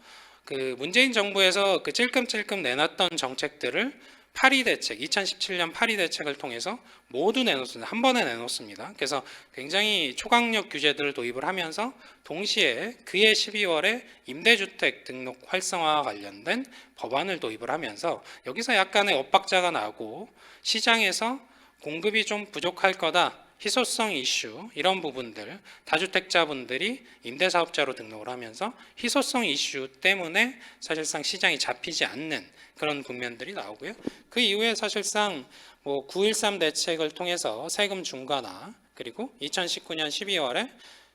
그 문재인 정부에서 그 찔끔찔끔 내놨던 정책들을 파리 대책, 2017년 파리 대책을 통해서 모두 내놓습니다. 한 번에 내놓습니다. 그래서 굉장히 초강력 규제들을 도입을 하면서 동시에 그해 12월에 임대주택 등록 활성화와 관련된 법안을 도입을 하면서 여기서 약간의 엇박자가 나고 시장에서 공급이 좀 부족할 거다, 희소성 이슈, 이런 부분들, 다주택자분들이 임대사업자로 등록을 하면서 희소성 이슈 때문에 사실상 시장이 잡히지 않는 그런 국면들이 나오고요. 그 이후에 사실상 9.13 대책을 통해서 세금 중과나, 그리고 2019년 12월에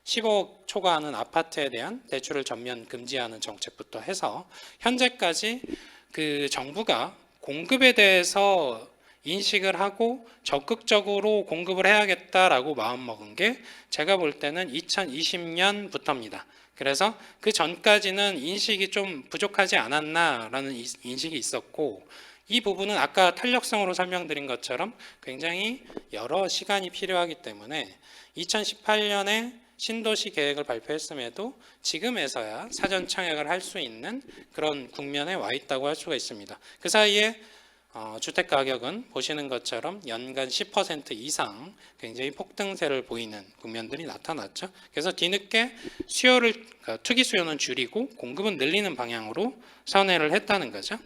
15억 초과하는 아파트에 대한 대출을 전면 금지하는 정책부터 해서 현재까지 그 정부가 공급에 대해서 인식을 하고 적극적으로 공급을 해야겠다라고 마음먹은 게 제가 볼 때는 2020년부터입니다. 그래서 그 전까지는 인식이 좀 부족하지 않았나라는 인식이 있었고, 이 부분은 아까 탄력성으로 설명드린 것처럼 굉장히 여러 시간이 필요하기 때문에 2018년에 신도시 계획을 발표했음에도 지금에서야 사전 청약을 할 수 있는 그런 국면에 와 있다고 할 수가 있습니다. 그 사이에 주택 가격은 보시는 것처럼 연간 10% 이상 굉장히 폭등세를 보이는 국면들이 나타났죠. 그래서 뒤늦게 그러니까 투기 수요는 줄이고 공급은 늘리는 방향으로 선회를 했다는 거죠.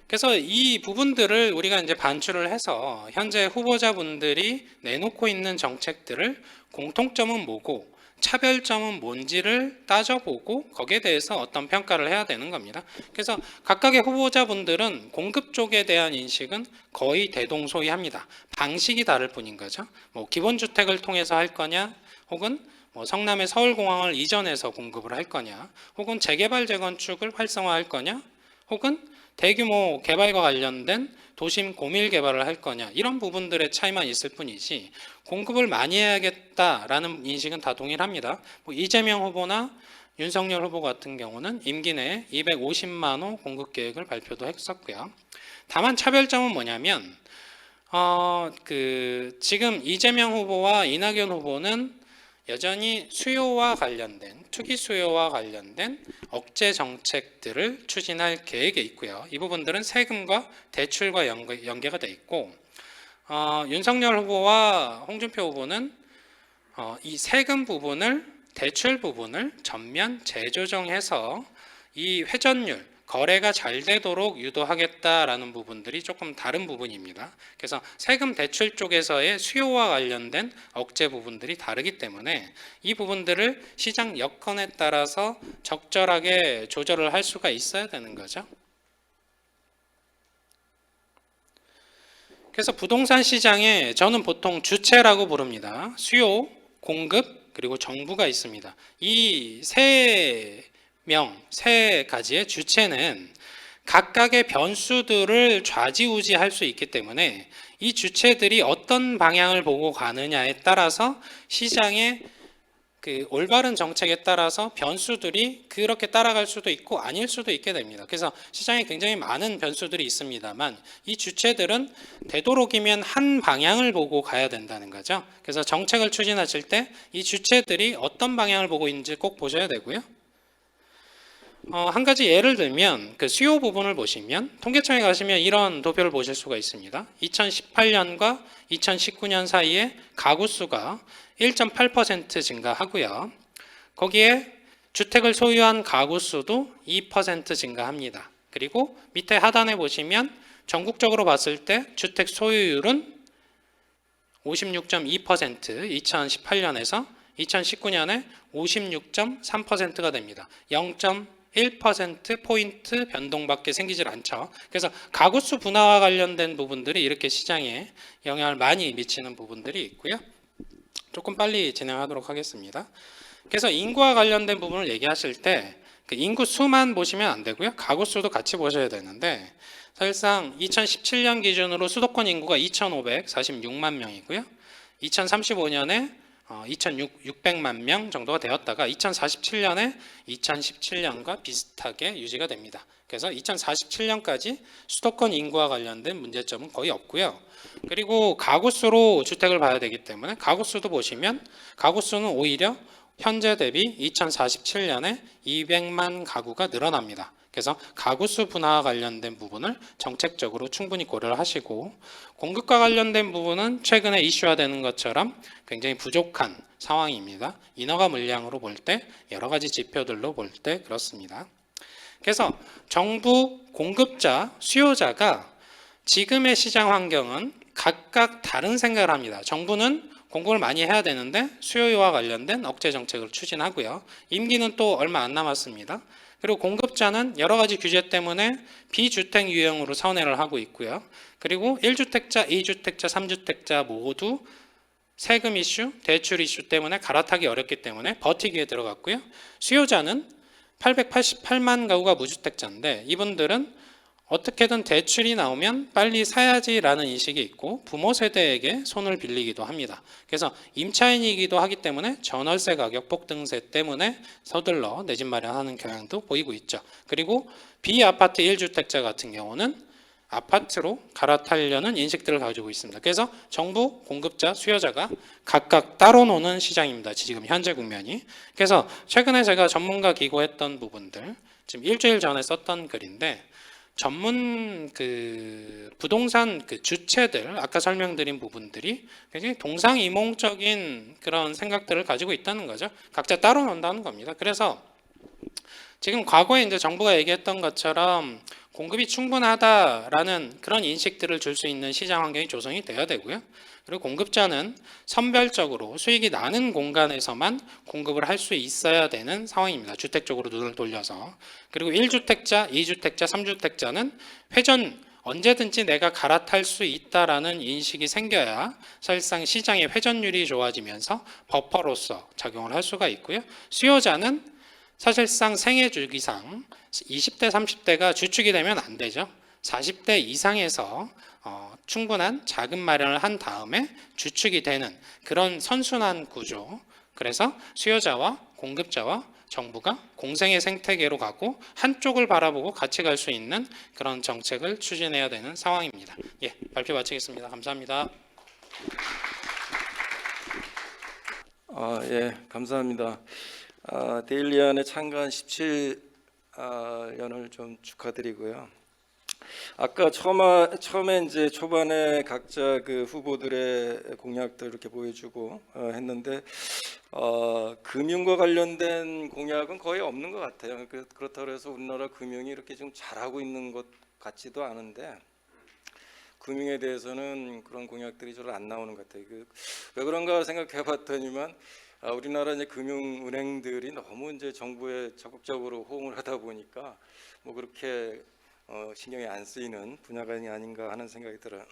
그래서 이 부분들을 우리가 이제 반출을 해서 현재 후보자분들이 내놓고 있는 정책들을 공통점은 뭐고 차별점은 뭔지를 따져보고 거기에 대해서 어떤 평가를 해야 되는 겁니다. 그래서 각각의 후보자분들은 공급 쪽에 대한 인식은 거의 대동소이합니다. 방식이 다를 뿐인 거죠. 뭐 기본주택을 통해서 할 거냐, 혹은 뭐 성남의 서울공항을 이전해서 공급을 할 거냐, 혹은 재개발 재건축을 활성화할 거냐, 혹은 대규모 개발과 관련된 도심 고밀 개발을 할 거냐, 이런 부분들의 차이만 있을 뿐이지 공급을 많이 해야겠다라는 인식은 다 동일합니다. 뭐 이재명 후보나 윤석열 후보 같은 경우는 임기 내에 250만 호 공급 계획을 발표도 했었고요. 다만 차별점은 뭐냐면 지금 이재명 후보와 이낙연 후보는 여전히 수요와 관련된, 투기 수요와 관련된 억제 정책들을 추진할 계획에 있고요. 이 부분들은 세금과 대출과 연계가 돼 있고, 윤석열 후보와 홍준표 후보는 이 세금 부분을, 대출 부분을 전면 재조정해서 이 회전율, 거래가 잘 되도록 유도하겠다라는 부분들이 조금 다른 부분입니다. 그래서 세금 대출 쪽에서의 수요와 관련된 억제 부분들이 다르기 때문에 이 부분들을 시장 여건에 따라서 적절하게 조절을 할 수가 있어야 되는 거죠. 그래서 부동산 시장에 저는 보통 주체라고 부릅니다. 수요, 공급, 그리고 정부가 있습니다. 이 세 가지의 주체는 각각의 변수들을 좌지우지할 수 있기 때문에 이 주체들이 어떤 방향을 보고 가느냐에 따라서 시장의 그 올바른 정책에 따라서 변수들이 그렇게 따라갈 수도 있고 아닐 수도 있게 됩니다. 그래서 시장에 굉장히 많은 변수들이 있습니다만 이 주체들은 되도록이면 한 방향을 보고 가야 된다는 거죠. 그래서 정책을 추진하실 때 이 주체들이 어떤 방향을 보고 있는지 꼭 보셔야 되고요. 한 가지 예를 들면 그 수요 부분을 보시면 통계청에 가시면 이런 도표를 보실 수가 있습니다. 2018년과 2019년 사이에 가구 수가 1.8% 증가하고요. 거기에 주택을 소유한 가구 수도 2% 증가합니다. 그리고 밑에 하단에 보시면 전국적으로 봤을 때 주택 소유율은 56.2% 2018년에서 2019년에 56.3%가 됩니다. 0.1%포인트 변동밖에 생기질 않죠. 그래서 가구수 분화와 관련된 부분들이 이렇게 시장에 영향을 많이 미치는 부분들이 있고요. 조금 빨리 진행하도록 하겠습니다. 그래서 인구와 관련된 부분을 얘기하실 때 그 인구 수만 보시면 안 되고요. 가구수도 같이 보셔야 되는데 사실상 2017년 기준으로 수도권 인구가 2,546만 명이고요. 2035년에 2,600만 명 정도가 되었다가 2047년에 2017년과 비슷하게 유지가 됩니다. 그래서 2047년까지 수도권 인구와 관련된 문제점은 거의 없고요. 그리고 가구수로 주택을 봐야 되기 때문에 가구수도 보시면 가구수는 오히려 현재 대비 2047년에 200만 가구가 늘어납니다. 그래서 가구수 분화와 관련된 부분을 정책적으로 충분히 고려를 하시고 공급과 관련된 부분은 최근에 이슈화되는 것처럼 굉장히 부족한 상황입니다. 인허가 물량으로 볼 때 여러 가지 지표들로 볼 때 그렇습니다. 그래서 정부, 공급자, 수요자가 지금의 시장 환경은 각각 다른 생각을 합니다. 정부는 공급을 많이 해야 되는데 수요와 관련된 억제 정책을 추진하고요. 임기는 또 얼마 안 남았습니다. 그리고 공급자는 여러 가지 규제 때문에 비주택 유형으로 선회를 하고 있고요. 그리고 1주택자, 2주택자, 3주택자 모두 세금 이슈, 대출 이슈 때문에 갈아타기 어렵기 때문에 버티기에 들어갔고요. 수요자는 888만 가구가 무주택자인데 이분들은 어떻게든 대출이 나오면 빨리 사야지라는 인식이 있고 부모 세대에게 손을 빌리기도 합니다. 그래서 임차인이기도 하기 때문에 전월세 가격 폭등세 때문에 서둘러 내 집 마련하는 경향도 보이고 있죠. 그리고 비아파트 1주택자 같은 경우는 아파트로 갈아타려는 인식들을 가지고 있습니다. 그래서 정부, 공급자, 수요자가 각각 따로 노는 시장입니다. 지금 현재 국면이. 그래서 최근에 제가 전문가 기고했던 부분들, 지금 일주일 전에 썼던 글인데 전문 부동산 주체들 아까 설명드린 부분들이 굉장히 동상이몽적인 그런 생각들을 가지고 있다는 거죠. 각자 따로 논다는 겁니다. 그래서 지금 과거에 이제 정부가 얘기했던 것처럼 공급이 충분하다라는 그런 인식들을 줄 수 있는 시장 환경이 조성이 돼야 되고요. 그리고 공급자는 선별적으로 수익이 나는 공간에서만 공급을 할 수 있어야 되는 상황입니다. 주택 쪽으로 눈을 돌려서. 그리고 1주택자, 2주택자, 3주택자는 회전 언제든지 내가 갈아탈 수 있다라는 인식이 생겨야 사실상 시장의 회전율이 좋아지면서 버퍼로서 작용을 할 수가 있고요. 수요자는 사실상 생애 주기상 20대, 30대가 주축이 되면 안 되죠. 40대 이상에서 충분한 자금 마련을 한 다음에 주축이 되는 그런 선순환 구조. 그래서 수요자와 공급자와 정부가 공생의 생태계로 가고 한쪽을 바라보고 같이 갈 수 있는 그런 정책을 추진해야 되는 상황입니다. 예, 발표 마치겠습니다. 감사합니다. 예, 감사합니다. 데일리안에 참가한 17년을 좀 축하드리고요. 아까 처음에 이제 초반에 각자 그 후보들의 공약들 이렇게 보여주고 했는데 금융과 관련된 공약은 거의 없는 것 같아요. 그렇다고 해서 우리나라 금융이 이렇게 좀 잘하고 있는 것 같지도 않은데 금융에 대해서는 그런 공약들이 잘 안 나오는 것 같아요. 왜 그런가 생각해봤더니만 우리나라 이제 금융은행들이 너무 이제 정부에 적극적으로 호응을 하다 보니까 뭐 그렇게 신경이 안 쓰이는 분야가 아닌가 하는 생각이 들어요.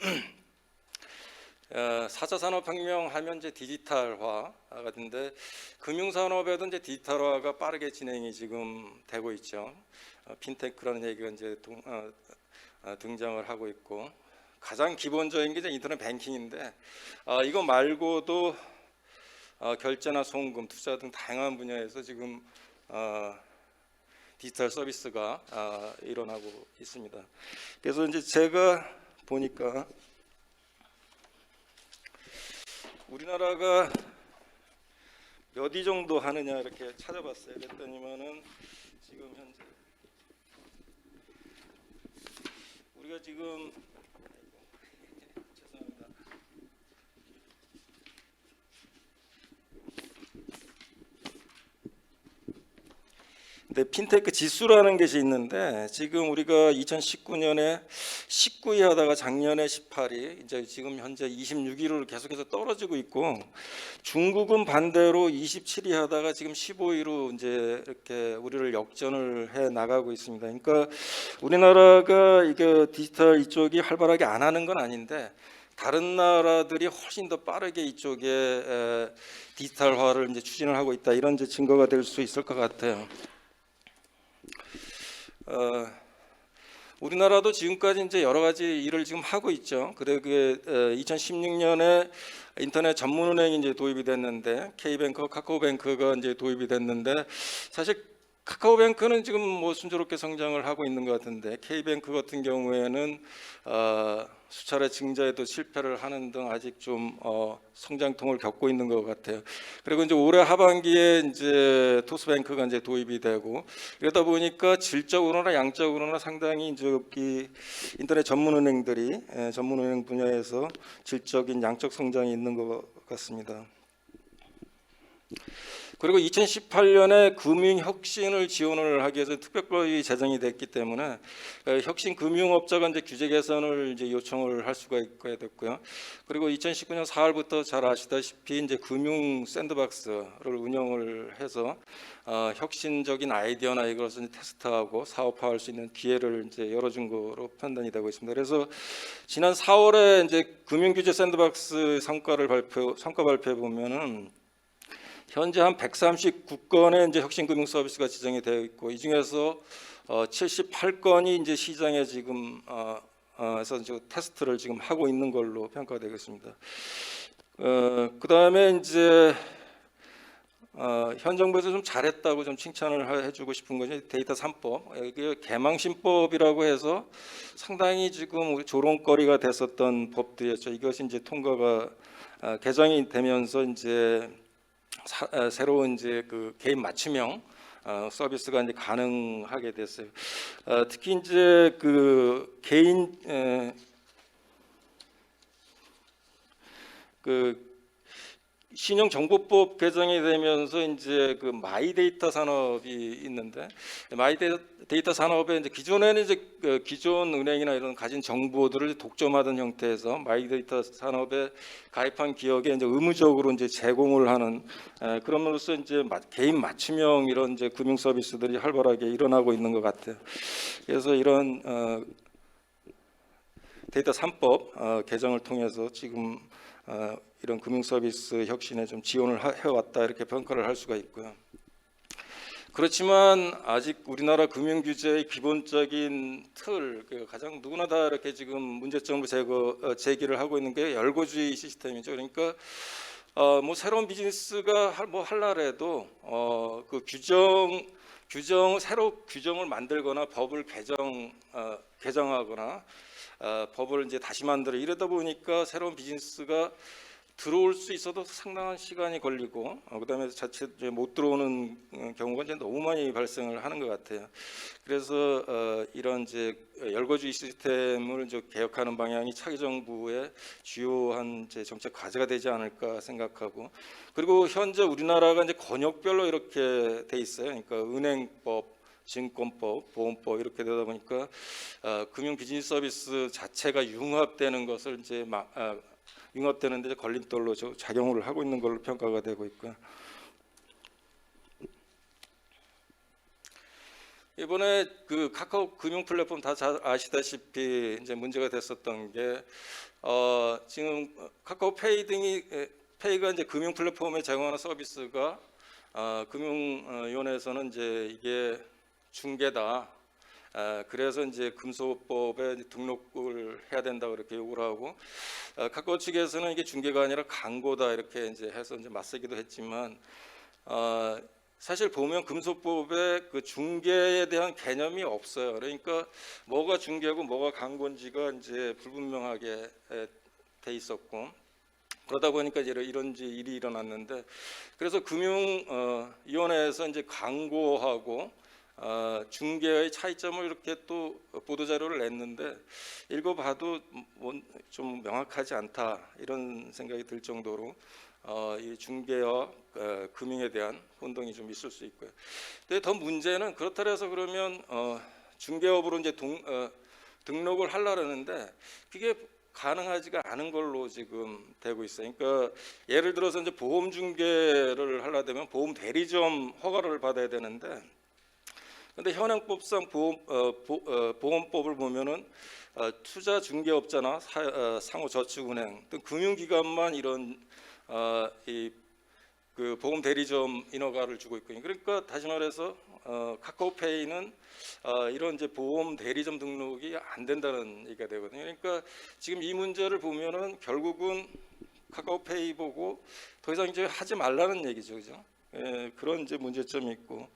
4차 산업혁명 하면 이제 디지털화 같은데 금융산업에도 이제 디지털화가 빠르게 진행이 지금 되고 있죠. 핀테크라는 얘기가 이제 등장을 하고 있고 가장 기본적인 게 이제 인터넷 뱅킹인데 이거 말고도 결제나 송금, 투자 등 다양한 분야에서 지금 디지털 서비스가 일어나고 있습니다. 그래서 이제 제가 보니까 우리나라가 몇 위 정도 하느냐 이렇게 찾아봤어요. 그랬더니만은 지금 현재 우리가 지금 죄송합니다. 근데 핀테크 지수라는 것이 있는데 지금 우리가 2019년에 19위 하다가 작년에 18위, 이제 지금 현재 26위로 계속해서 떨어지고 있고 중국은 반대로 27위 하다가 지금 15위로 이제 이렇게 우리를 역전을 해 나가고 있습니다. 그러니까 우리나라가 이게 디지털 이쪽이 활발하게 안 하는 건 아닌데 다른 나라들이 훨씬 더 빠르게 이쪽에 디지털화를 이제 추진을 하고 있다, 이런 이제 증거가 될 수 있을 것 같아요. 우리나라도 지금까지 이제 여러 가지 일을 지금 하고 있죠. 그래 그게 2016년에 인터넷 전문은행이 이제 도입이 됐는데 K뱅크, 카카오뱅크가 이제 도입이 됐는데 사실 카카오뱅크는 지금 뭐 순조롭게 성장을 하고 있는 것 같은데 K뱅크 같은 경우에는 수차례 증자에도 실패를 하는 등 아직 좀 성장통을 겪고 있는 것 같아요. 그리고 이제 올해 하반기에 이제 토스뱅크가 이제 도입이 되고 이러다 보니까 질적으로나 양적으로나 상당히 이제 이 인터넷 전문은행들이 전문은행 분야에서 질적인 양적 성장이 있는 것 같습니다. 그리고 2018년에 금융 혁신을 지원을 하기 위해서 특별법이 제정이 됐기 때문에 혁신 금융업자가 이제 규제 개선을 이제 요청을 할 수가 있게 됐고요. 그리고 2019년 4월부터 잘 아시다시피 이제 금융 샌드박스를 운영을 해서 혁신적인 아이디어나 이것을 테스트하고 사업화할 수 있는 기회를 이제 열어준 거로 판단이 되고 있습니다. 그래서 지난 4월에 이제 금융규제 샌드박스 성과 발표해 보면은 현재 한 139건의 이제 혁신금융 서비스가 지정이 되어 있고 이 중에서 78건이 이제 시장에 지금 에서 이제 테스트를 지금 하고 있는 걸로 평가되겠습니다. 그다음에 이제 현 정부에서 좀 잘했다고 좀 칭찬을 해주고 싶은 것이 데이터 3법, 이게 개망신법이라고 해서 상당히 지금 우리 조롱거리가 됐었던 법들이었죠. 이것이 이제 통과가 개정이 되면서 이제 새로운 이제 그 개인 맞춤형 서비스가 이제 가능하게 됐어요. 특히 이제 그 개인 그 신용정보법 개정이 되면서 이제 그 마이데이터 산업이 있는데 마이데이터 산업에 이제 기존에는 이제 그 기존 은행이나 이런 가진 정보들을 독점하던 형태에서 마이데이터 산업에 가입한 기업에 이제 의무적으로 이제 제공을 하는 그럼으로써 이제 개인 맞춤형 이런 이제 금융 서비스들이 활발하게 일어나고 있는 것 같아요. 그래서 이런 데이터 3법 개정을 통해서 지금 이런 금융 서비스 혁신에 좀 지원을 해왔다 이렇게 평가를 할 수가 있고요. 그렇지만 아직 우리나라 금융 규제의 기본적인 틀, 가장 누구나 다 이렇게 지금 문제점을 제기를 하고 있는 게 열고주의 시스템이죠. 그러니까 뭐 새로운 비즈니스가 뭐 할라래도 그 새로 규정을 만들거나 법을 개정하거나 법을 이제 다시 만들어 이러다 보니까 새로운 비즈니스가 들어올 수 있어도 상당한 시간이 걸리고 그다음에 자칫 이제 못 들어오는 경우가 이제 너무 많이 발생을 하는 것 같아요. 그래서 이런 이제 열거주의 시스템을 이제 개혁하는 방향이 차기 정부의 주요한 이제 정책 과제가 되지 않을까 생각하고 그리고 현재 우리나라가 이제 권역별로 이렇게 돼 있어요. 그러니까 은행법 증권법, 보험법 이렇게 되다 보니까 금융 비즈니스 서비스 자체가 융합되는 것을 이제 융합되는데 걸림돌로 작용을 하고 있는 걸로 평가가 되고 있고요. 이번에 그 카카오 금융 플랫폼 다 잘 아시다시피 이제 문제가 됐었던 게 지금 카카오페이 등이 페이가 이제 금융 플랫폼에 제공하는 서비스가 금융위원회에서는 이제 이게 중개다. 그래서 이제 금소법에 등록을 해야 된다 그렇게 요구를 하고 카카오 측에서는 이게 중개가 아니라 광고다 이렇게 이제 해서 이제 맞서기도 했지만 사실 보면 금소법에 그 중개에 대한 개념이 없어요. 그러니까 뭐가 중개고 뭐가 광고인지가 이제 불분명하게 돼 있었고 그러다 보니까 이제 이런 일이 일어났는데 그래서 금융위원회에서 이제 광고하고 중개의 차이점을 이렇게 또 보도 자료를 냈는데 읽어봐도 좀 명확하지 않다 이런 생각이 들 정도로 이 중개와 금융에 대한 혼동이 좀 있을 수 있고요. 근데 더 문제는 그렇다 해서 그러면 중개업으로 이제 등록을 하려는데 그게 가능하지가 않은 걸로 지금 되고 있어요. 그러니까 예를 들어서 이제 보험 중개를 하려면 보험 대리점 허가를 받아야 되는데 근데 현행법상 보험법을 보면은 투자 중개업자나 상호저축은행 등 금융기관만 이런 그 보험 대리점 인허가를 주고 있거든요. 그러니까 다시 말해서 카카오페이는 이런 이제 보험 대리점 등록이 안 된다는 얘기가 되거든요. 그러니까 지금 이 문제를 보면은 결국은 카카오페이 보고 더 이상 이제 하지 말라는 얘기죠, 그죠? 그런 이제 문제점이 있고.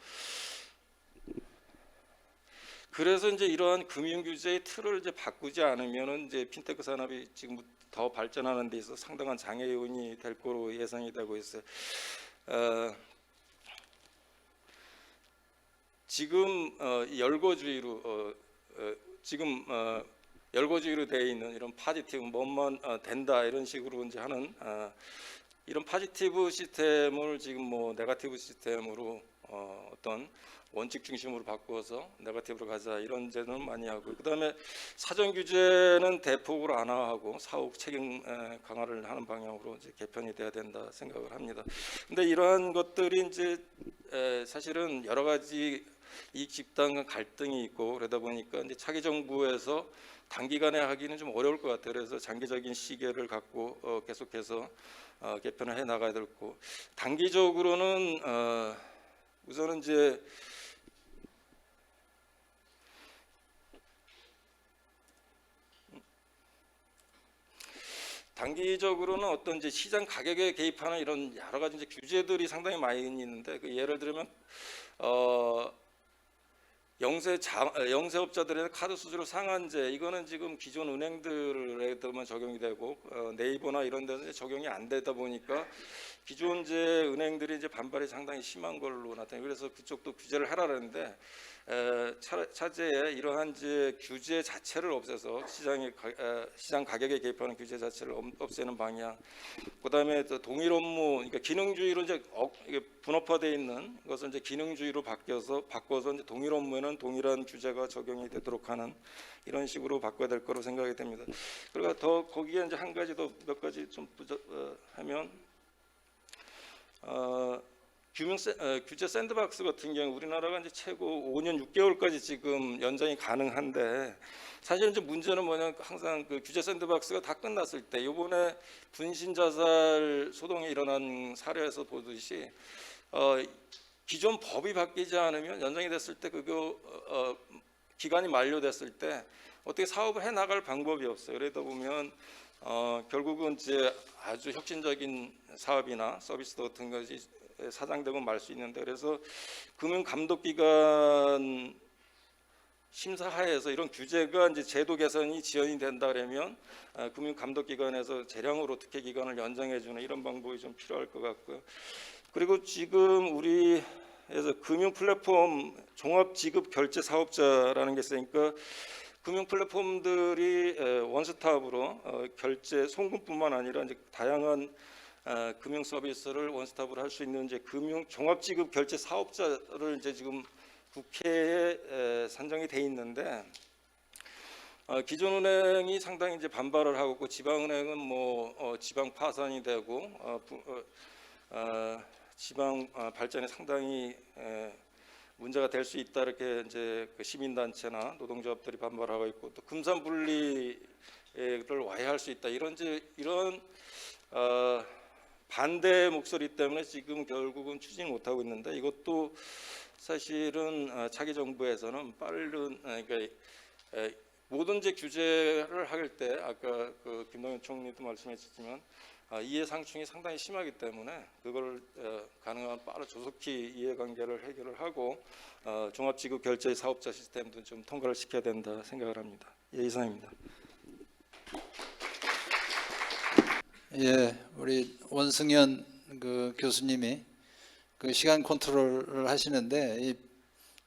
그래서 이제 이러한 금융 규제의 틀을 이제 바꾸지 않으면은 이제 핀테크 산업이 지금 더 발전하는 데 있어서 상당한 장애 요인이 될 거로 예상이 되고 있어요. 지금 열거주의로 열거주의로 되어 있는 이런 파지티브 뭐만 된다 이런 식으로 이제 하는 이런 포지티브 시스템을 지금 뭐 네거티브 시스템으로 어떤 원칙 중심으로 바꾸어서 네거티브로 가자 이런 제도는 많이 하고, 그다음에 사전 규제는 대폭으로 완화하고 사후 책임 강화를 하는 방향으로 이제 개편이 돼야 된다 생각을 합니다. 근데 이러한 것들이 이제 사실은 여러 가지 이익 집단 간 갈등이 있고 그러다 보니까 이제 차기 정부에서 단기간에 하기는 좀 어려울 것 같아요. 그래서 장기적인 시계를 갖고 계속해서 개편을 해 나가야 될 거고, 단기적으로는 우선은 이제 단기적으로는 어떤 이제 시장 가격에 개입하는 이런 여러 가지 이제 규제들이 상당히 많이 있는데, 그 예를 들면 영세업자들의 카드 수수료 상한제, 이거는 지금 기존 은행들에만 적용이 되고 네이버나 이런 데는 적용이 안 되다 보니까 기존 이제 은행들이 이제 반발이 상당히 심한 걸로 나타나요. 그래서 그쪽도 규제를 하라는데 차제에 이러한 이제 규제 자체를 없애서 시장 가격에 개입하는 규제 자체를 없애는 방향. 그다음에 또 동일 업무, 그러니까 기능주의로 이제 이게 분업화되어 있는 것을 이제 기능주의로 바꿔서 이제 동일 업무에는 동일한 규제가 적용이 되도록 하는 이런 식으로 바꿔야 될 거로 생각이 됩니다. 그리고 더 거기에 이제 한 가지 더 몇 가지 좀 하면 규제 샌드박스 같은 경우 우리나라가 이제 최고 5년 6개월까지 지금 연장이 가능한데, 사실 이제 문제는 뭐냐, 항상 그 규제 샌드박스가 다 끝났을 때 이번에 분신 자살 소동이 일어난 사례에서 보듯이 기존 법이 바뀌지 않으면 연장이 됐을 때 그거 기간이 만료됐을 때 어떻게 사업을 해 나갈 방법이 없어요. 그러다 보면 결국은 이제 아주 혁신적인 사업이나 서비스 같은 것이 사장되고 말 수 있는데, 그래서 금융감독기관 심사하에서 이런 규제가 이제 제도 개선이 지연이 된다 그러면 금융감독기관에서 재량으로 특혜 기간을 연장해 주는 이런 방법이 좀 필요할 것 같고요. 그리고 지금 우리에서 금융 플랫폼 종합 지급 결제 사업자라는 게 있으니까 금융 플랫폼들이 원스톱으로 결제 송금뿐만 아니라 이제 다양한 금융 서비스를 원스톱으로 할 수 있는 이제 금융 종합 지급 결제 사업자를 이제 지금 국회에 산정이 돼 있는데, 기존 은행이 상당히 이제 반발을 하고 있고, 지방은행은 뭐 지방 파산이 되고 지방 발전에 상당히 문제가 될 수 있다, 이렇게 이제 그 시민단체나 노동조합들이 반발하고 있고, 또 금산분리를 와해할 수 있다, 이런 반대 목소리 때문에 지금 결국은 추진을 못 하고 있는데, 이것도 사실은 차기 정부에서는 빠른 그러니까 모든 이제 규제를 할 때 아까 그 김동연 총리도 말씀하셨지만 이해 상충이 상당히 심하기 때문에 그걸 가능한 빠른 조속히 이해관계를 해결을 하고 종합지급 결제 사업자 시스템도 좀 통과를 시켜야 된다 생각을 합니다. 예, 이상입니다. 예, 우리 원승현 그 교수님이 그 시간 컨트롤을 하시는데 이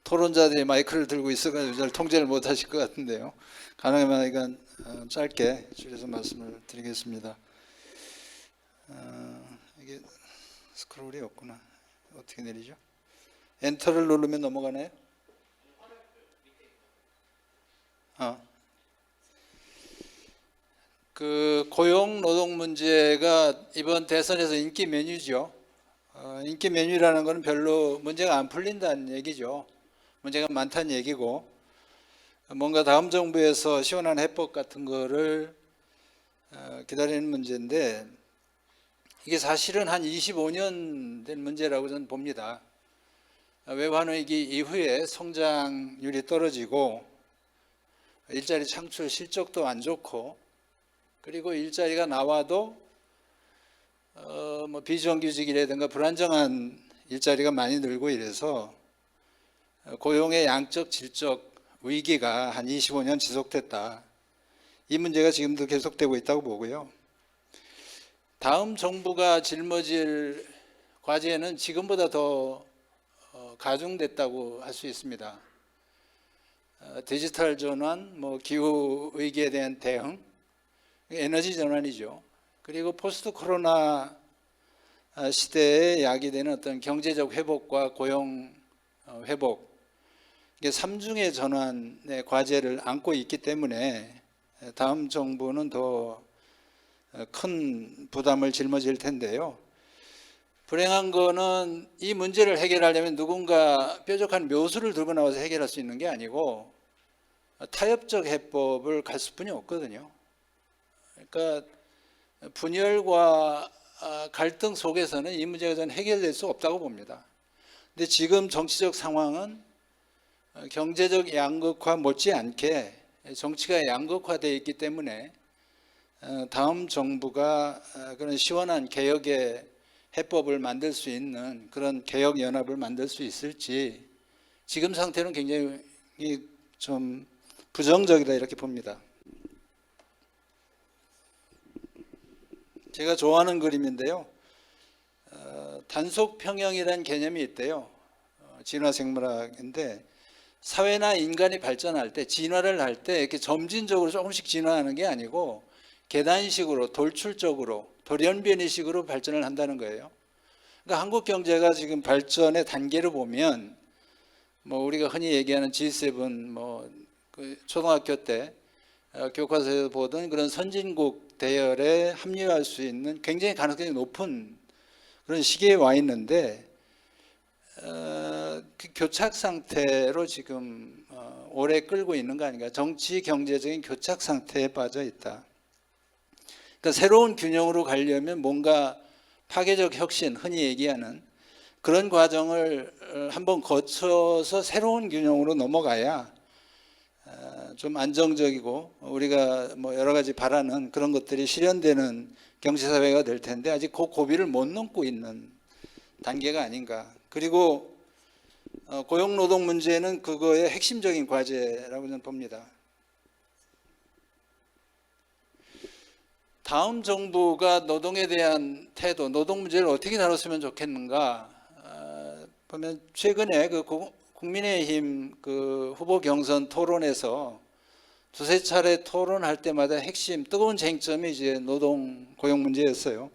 토론자들이 마이크를 들고 있어가지고 잘 통제를 못 하실 것 같은데요. 가능하면 이건 짧게 줄여서 말씀을 드리겠습니다. 이게 스크롤이 없구나. 어떻게 내리죠? 엔터를 누르면 넘어가나요? 그 고용 노동 문제가 이번 대선에서 인기 메뉴죠. 인기 메뉴라는 것은 별로 문제가 안 풀린다는 얘기죠. 문제가 많다는 얘기고, 뭔가 다음 정부에서 시원한 해법 같은 거를 기다리는 문제인데, 이게 사실은 한 25년 된 문제라고 저는 봅니다. 외환위기 이후에 성장률이 떨어지고 일자리 창출 실적도 안 좋고, 그리고 일자리가 나와도 뭐 비정규직이라든가 불안정한 일자리가 많이 늘고 이래서 고용의 양적 질적 위기가 한 25년 지속됐다. 이 문제가 지금도 계속되고 있다고 보고요. 다음 정부가 짊어질 과제는 지금보다 더 가중됐다고 할 수 있습니다. 디지털 전환, 뭐 기후 위기에 대한 대응, 에너지 전환이죠. 그리고 포스트 코로나 시대에 야기되는 어떤 경제적 회복과 고용 회복, 이게 삼중의 전환의 과제를 안고 있기 때문에 다음 정부는 더 큰 부담을 짊어질 텐데요. 불행한 거는 이 문제를 해결하려면 누군가 뾰족한 묘수를 들고 나와서 해결할 수 있는 게 아니고 타협적 해법을 갈 수뿐이 없거든요. 그러니까 분열과 갈등 속에서는 이 문제가 저는 해결될 수 없다고 봅니다. 근데 지금 정치적 상황은 경제적 양극화 못지않게 정치가 양극화되어 있기 때문에 다음 정부가 그런 시원한 개혁의 해법을 만들 수 있는 그런 개혁 연합을 만들 수 있을지 지금 상태는 굉장히 좀 부정적이다 이렇게 봅니다. 제가 좋아하는 그림인데요. 단속 평형이라는 개념이 있대요. 진화생물학인데 사회나 인간이 발전할 때 진화를 할 때 이렇게 점진적으로 조금씩 진화하는 게 아니고 계단식으로 돌출적으로 돌연변이식으로 발전을 한다는 거예요. 그러니까 한국 경제가 지금 발전의 단계를 보면 뭐 우리가 흔히 얘기하는 G7 그 초등학교 때 교과서에서 보던 그런 선진국 대열에 합류할 수 있는 굉장히 가능성이 높은 그런 시기에 와 있는데 그 교착 상태로 지금 오래 끌고 있는 거 아닌가. 정치 경제적인 교착 상태에 빠져 있다. 그러니까 새로운 균형으로 가려면 뭔가 파괴적 혁신, 흔히 얘기하는 그런 과정을 한번 거쳐서 새로운 균형으로 넘어가야 좀 안정적이고 우리가 뭐 여러 가지 바라는 그런 것들이 실현되는 경제사회가 될 텐데 아직 그 고비를 못 넘고 있는 단계가 아닌가. 그리고 고용노동 문제는 그거의 핵심적인 과제라고 저는 봅니다. 다음 정부가 노동에 대한 태도, 노동 문제를 어떻게 다뤘으면 좋겠는가 보면 최근에 그 국민의힘 그 후보 경선 토론에서 두세 차례 토론할 때마다 핵심 뜨거운 쟁점이 이제 노동 고용 문제였어요.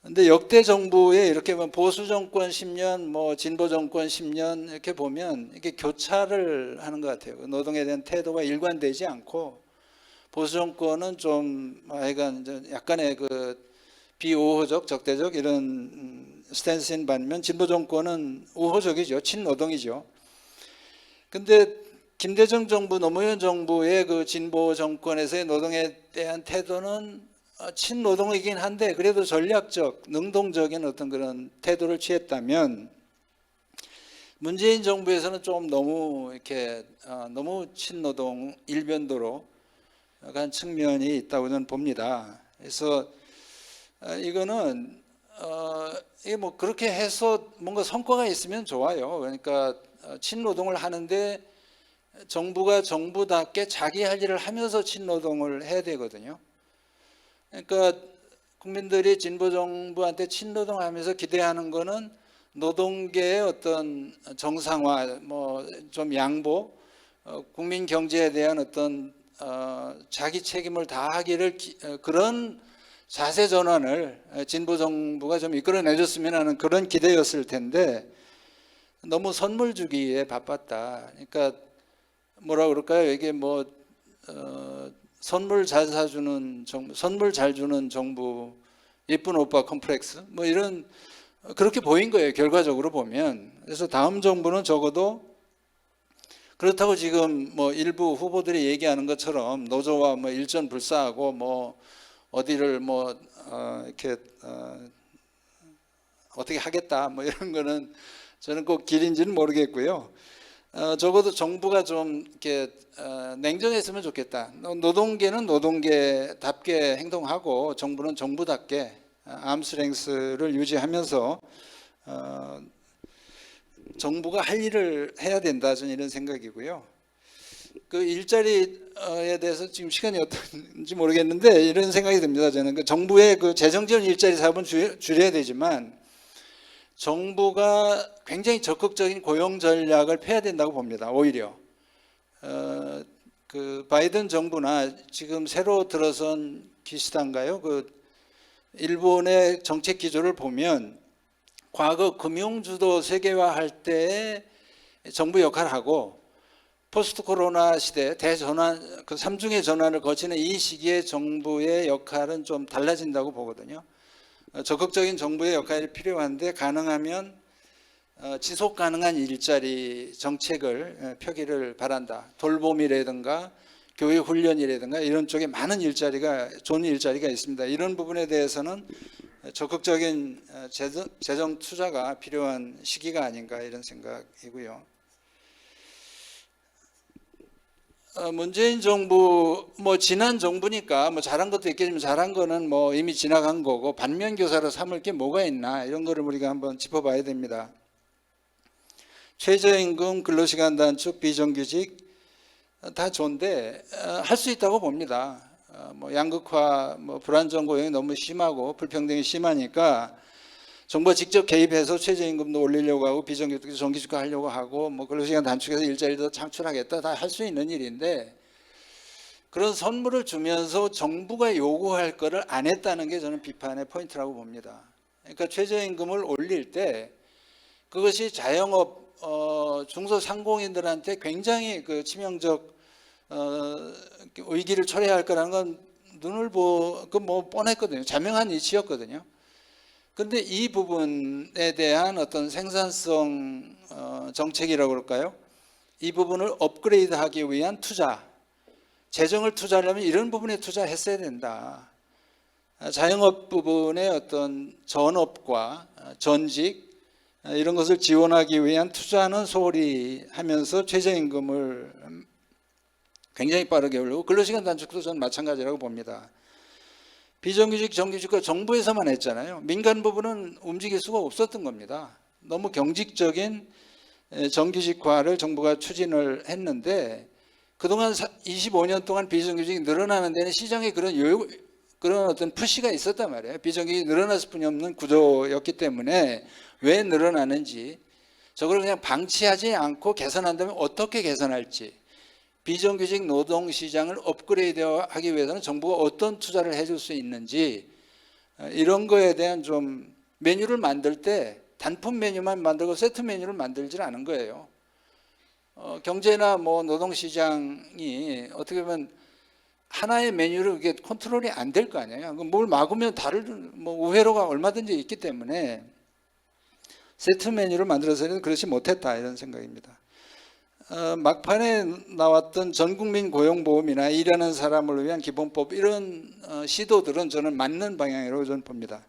근데 역대 정부에 이렇게 보수 정권 10년, 뭐 진보 정권 10년 이렇게 보면 이게 교차를 하는 것 같아요. 노동에 대한 태도가 일관되지 않고 보수 정권은 좀 약간의 그 비우호적, 적대적 이런 스탠스인 반면 진보 정권은 우호적이죠. 친노동이죠. 근데 김대중 정부, 노무현 정부의 그 진보 정권에서의 노동에 대한 태도는 친노동이긴 한데 그래도 전략적, 능동적인 어떤 그런 태도를 취했다면 문재인 정부에서는 좀 너무 이렇게 너무 친노동 일변도로 간 측면이 있다고 저는 봅니다. 그래서 이거는 이게 뭐 그렇게 해서 뭔가 성과가 있으면 좋아요. 그러니까 친노동을 하는데 정부가 정부답게 자기 할 일을 하면서 친노동을 해야 되거든요. 그러니까 국민들이 진보 정부한테 친노동하면서 기대하는 거는 노동계의 어떤 정상화, 뭐 좀 양보, 국민 경제에 대한 어떤 자기 책임을 다하기를 그런 자세 전환을 진보 정부가 좀 이끌어내줬으면 하는 그런 기대였을 텐데 너무 선물 주기에 바빴다. 그러니까 뭐라 그럴까요? 이게 뭐 선물 잘 사주는 정부, 선물 잘 주는 정부, 예쁜 오빠 컴플렉스 뭐 이런 그렇게 보인 거예요. 결과적으로 보면. 그래서 다음 정부는 적어도 그렇다고 지금 뭐 일부 후보들이 얘기하는 것처럼 노조와 뭐 일전불사하고 뭐 어디를 뭐 이렇게 어떻게 하겠다 뭐 이런 거는 저는 꼭 길인지는 모르겠고요. 적어도 정부가 좀 이렇게 냉정했으면 좋겠다. 노동계는 노동계답게 행동하고 정부는 정부답게 암스랭스를 유지하면서 정부가 할 일을 해야 된다. 저는 이런 생각이고요. 그 일자리에 대해서 지금 시간이 어떤지 모르겠는데 이런 생각이 듭니다. 저는 그 정부의 그 재정지원 일자리 사업은 줄여야 되지만 정부가 굉장히 적극적인 고용 전략을 펴야 된다고 봅니다. 오히려 그 바이든 정부나 지금 새로 들어선 기시다인가요? 그 일본의 정책 기조를 보면 과거 금융주도 세계화할 때의 정부 역할하고 포스트 코로나 시대 대전환 그 삼중의 전환을 거치는 이 시기의 정부의 역할은 좀 달라진다고 보거든요. 적극적인 정부의 역할이 필요한데 가능하면 지속 가능한 일자리 정책을 펴기를 바란다. 돌봄이라든가 교육 훈련이라든가 이런 쪽에 많은 일자리가 좋은 일자리가 있습니다. 이런 부분에 대해서는 적극적인 재정 투자가 필요한 시기가 아닌가 이런 생각이고요. 문재인 정부 뭐 지난 정부니까 뭐 잘한 것도 있겠지만 잘한 거는 뭐 이미 지나간 거고 반면 교사로 삼을 게 뭐가 있나 이런 거를 우리가 한번 짚어봐야 됩니다. 최저임금, 근로시간 단축, 비정규직 다 좋은데 할 수 있다고 봅니다. 뭐 양극화, 뭐 불안정 고용이 너무 심하고 불평등이 심하니까 정부가 직접 개입해서 최저임금도 올리려고 하고 비정규직도 정규직화 하려고 하고 뭐 근로시간 단축해서 일자리도 창출하겠다 다 할 수 있는 일인데 그런 선물을 주면서 정부가 요구할 거를 안 했다는 게 저는 비판의 포인트라고 봅니다. 그러니까 최저임금을 올릴 때 그것이 자영업 중소상공인들한테 굉장히 그 치명적 위기를 초래할 거라는 건 눈을 보고 뭐 뻔했거든요. 자명한 이치였거든요. 그런데 이 부분에 대한 어떤 생산성 정책이라고 그럴까요? 이 부분을 업그레이드하기 위한 투자, 재정을 투자하려면 이런 부분에 투자했어야 된다. 자영업 부분의 어떤 전업과 전직 이런 것을 지원하기 위한 투자는 소홀히 하면서 최저임금을 굉장히 빠르게 올리고 근로시간 단축도 저는 마찬가지라고 봅니다. 비정규직, 정규직과 정부에서만 했잖아요. 민간 부분은 움직일 수가 없었던 겁니다. 너무 경직적인 정규직화를 정부가 추진을 했는데 그동안 25년 동안 비정규직이 늘어나는 데는 시장에 그런 어떤 푸시가 있었단 말이에요. 비정규직이 늘어날 수뿐이 없는 구조였기 때문에 왜 늘어나는지 저걸 그냥 방치하지 않고 개선한다면 어떻게 개선할지 비정규직 노동시장을 업그레이드하기 위해서는 정부가 어떤 투자를 해줄 수 있는지 이런 거에 대한 좀 메뉴를 만들 때 단품 메뉴만 만들고 세트 메뉴를 만들지 않은 거예요. 경제나 뭐 노동시장이 어떻게 보면 하나의 메뉴를 이게 컨트롤이 안 될 거 아니에요. 뭘 막으면 다른 뭐 우회로가 얼마든지 있기 때문에 세트 메뉴를 만들어서는 그렇지 못했다 이런 생각입니다. 막판에 나왔던 전국민 고용보험이나 일하는 사람을 위한 기본법 이런 시도들은 저는 맞는 방향이라고 저는 봅니다.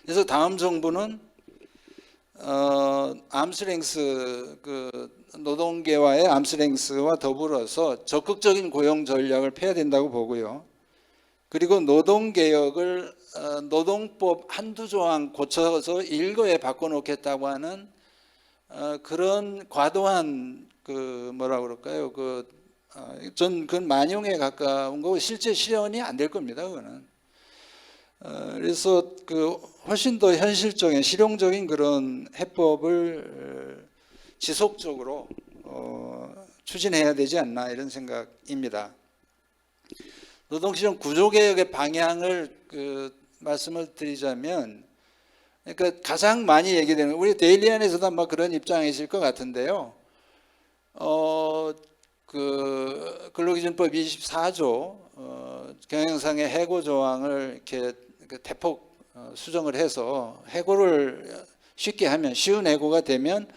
그래서 다음 정부는 암스랭스 노동계와의 암스랭스와 더불어서 적극적인 고용 전략을 펴야 된다고 보고요. 그리고 노동개혁을 노동법 한두 조항 고쳐서 일거에 바꿔놓겠다고 하는 그런 과도한 뭐라 그럴까요? 전 그건 만용에 가까운 거고 실제 실현이 안 될 겁니다. 그거는. 그래서 훨씬 더 현실적인 실용적인 그런 해법을 지속적으로 추진해야 되지 않나 이런 생각입니다. 노동시장 구조개혁의 방향을 말씀을 드리자면 그러니까 가장 많이 얘기되는 우리 데일리안에서도 아마 그런 입장이실 것 같은데요. 근로기준법 24조 경영상의 해고 조항을 이렇게 대폭 수정을 해서 해고를 쉽게 하면 쉬운 해고가 되면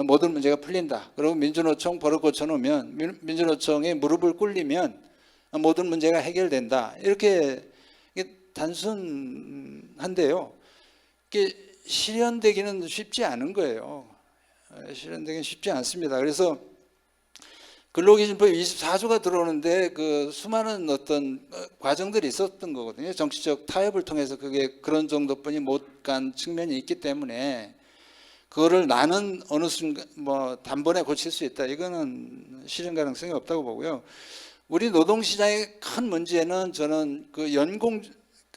모든 문제가 풀린다. 그리고 민주노총 버릇 고쳐놓으면 민주노총에 무릎을 꿇리면 모든 문제가 해결된다. 이렇게 단순한데요. 이게 실현되기는 쉽지 않은 거예요. 실현되기는 쉽지 않습니다. 그래서 근로기준법 24조가 들어오는데 수많은 어떤 과정들이 있었던 거거든요. 정치적 타협을 통해서 그런 정도뿐이 못 간 측면이 있기 때문에 그거를 나는 어느 순간 단번에 고칠 수 있다. 이거는 실현 가능성이 없다고 보고요. 우리 노동시장의 큰 문제는 저는 연공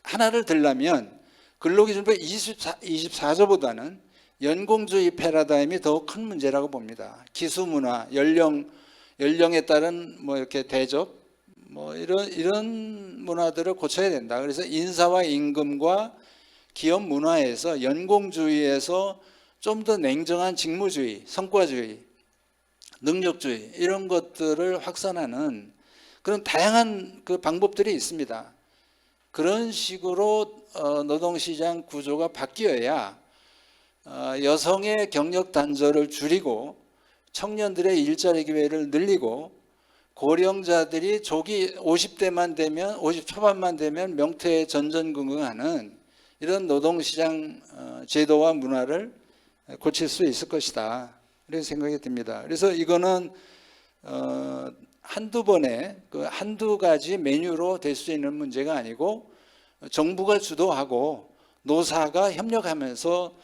하나를 들려면 근로기준법 24조보다는 연공주의 패러다임이 더 큰 문제라고 봅니다. 기수문화, 연령에 따른 이렇게 대접, 뭐 이런 문화들을 고쳐야 된다. 그래서 인사와 임금과 기업 문화에서 연공주의에서 좀 더 냉정한 직무주의, 성과주의, 능력주의 이런 것들을 확산하는 그런 다양한 그 방법들이 있습니다. 그런 식으로 노동시장 구조가 바뀌어야 여성의 경력 단절을 줄이고 청년들의 일자리 기회를 늘리고 고령자들이 조기 50대만 되면 50 초반만 되면 명퇴에 전전긍긍하는 이런 노동시장 제도와 문화를 고칠 수 있을 것이다. 이런 생각이 듭니다. 그래서 이거는 한두 번에 그 한두 가지 메뉴로 될 수 있는 문제가 아니고 정부가 주도하고 노사가 협력하면서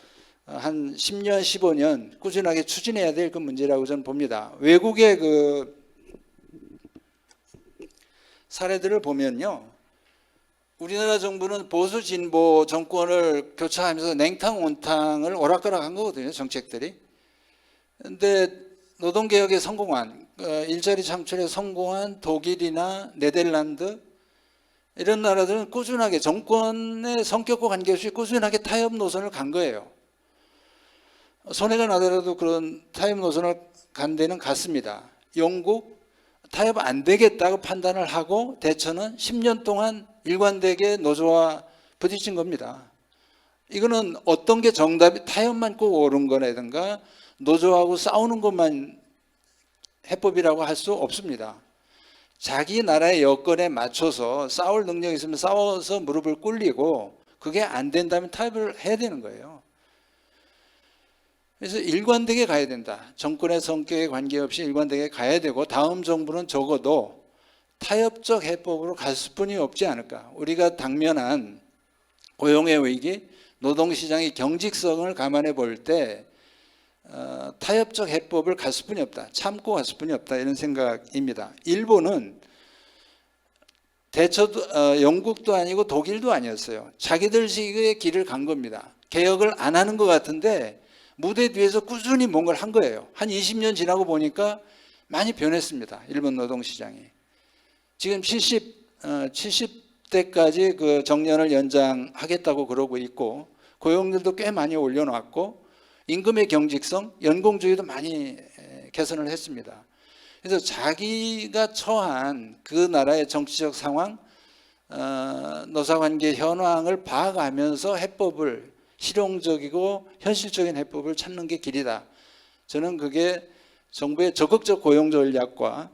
한 10년, 15년 꾸준하게 추진해야 될 그 문제라고 저는 봅니다. 외국의 그 사례들을 보면요, 우리나라 정부는 보수 진보 정권을 교차하면서 냉탕 온탕을 오락가락한 거거든요, 정책들이. 근데 노동개혁에 성공한 일자리 창출에 성공한 독일이나 네덜란드 이런 나라들은 꾸준하게 정권의 성격과 관계없이 꾸준하게 타협 노선을 간 거예요. 손해가 나더라도 그런 타협 노선을 간 데는 같습니다. 영국 타협 안 되겠다고 판단을 하고 대처는 10년 동안 일관되게 노조와 부딪힌 겁니다. 이거는 어떤 게 정답이 타협만 꼭 옳은 거라든가 노조하고 싸우는 것만 해법이라고 할 수 없습니다. 자기 나라의 여건에 맞춰서 싸울 능력이 있으면 싸워서 무릎을 꿇리고 그게 안 된다면 타협을 해야 되는 거예요. 그래서 일관되게 가야 된다. 정권의 성격에 관계없이 일관되게 가야 되고 다음 정부는 적어도 타협적 해법으로 갈 수뿐이 없지 않을까. 우리가 당면한 고용의 위기, 노동시장의 경직성을 감안해 볼 때 타협적 해법을 갈 수뿐이 없다. 참고 갈 수뿐이 없다. 이런 생각입니다. 일본은 대처도 영국도 아니고 독일도 아니었어요. 자기들식의 길을 간 겁니다. 개혁을 안 하는 것 같은데 무대 뒤에서 꾸준히 뭔가를 한 거예요. 한 20년 지나고 보니까 많이 변했습니다. 일본 노동시장이. 지금 70대까지 그 정년을 연장하겠다고 그러고 있고 고용률도 꽤 많이 올려놨고 임금의 경직성, 연공주의도 많이 개선을 했습니다. 그래서 자기가 처한 그 나라의 정치적 상황, 노사관계 현황을 봐가면서 해법을 실용적이고 현실적인 해법을 찾는 게 길이다. 저는 그게 정부의 적극적 고용 전략과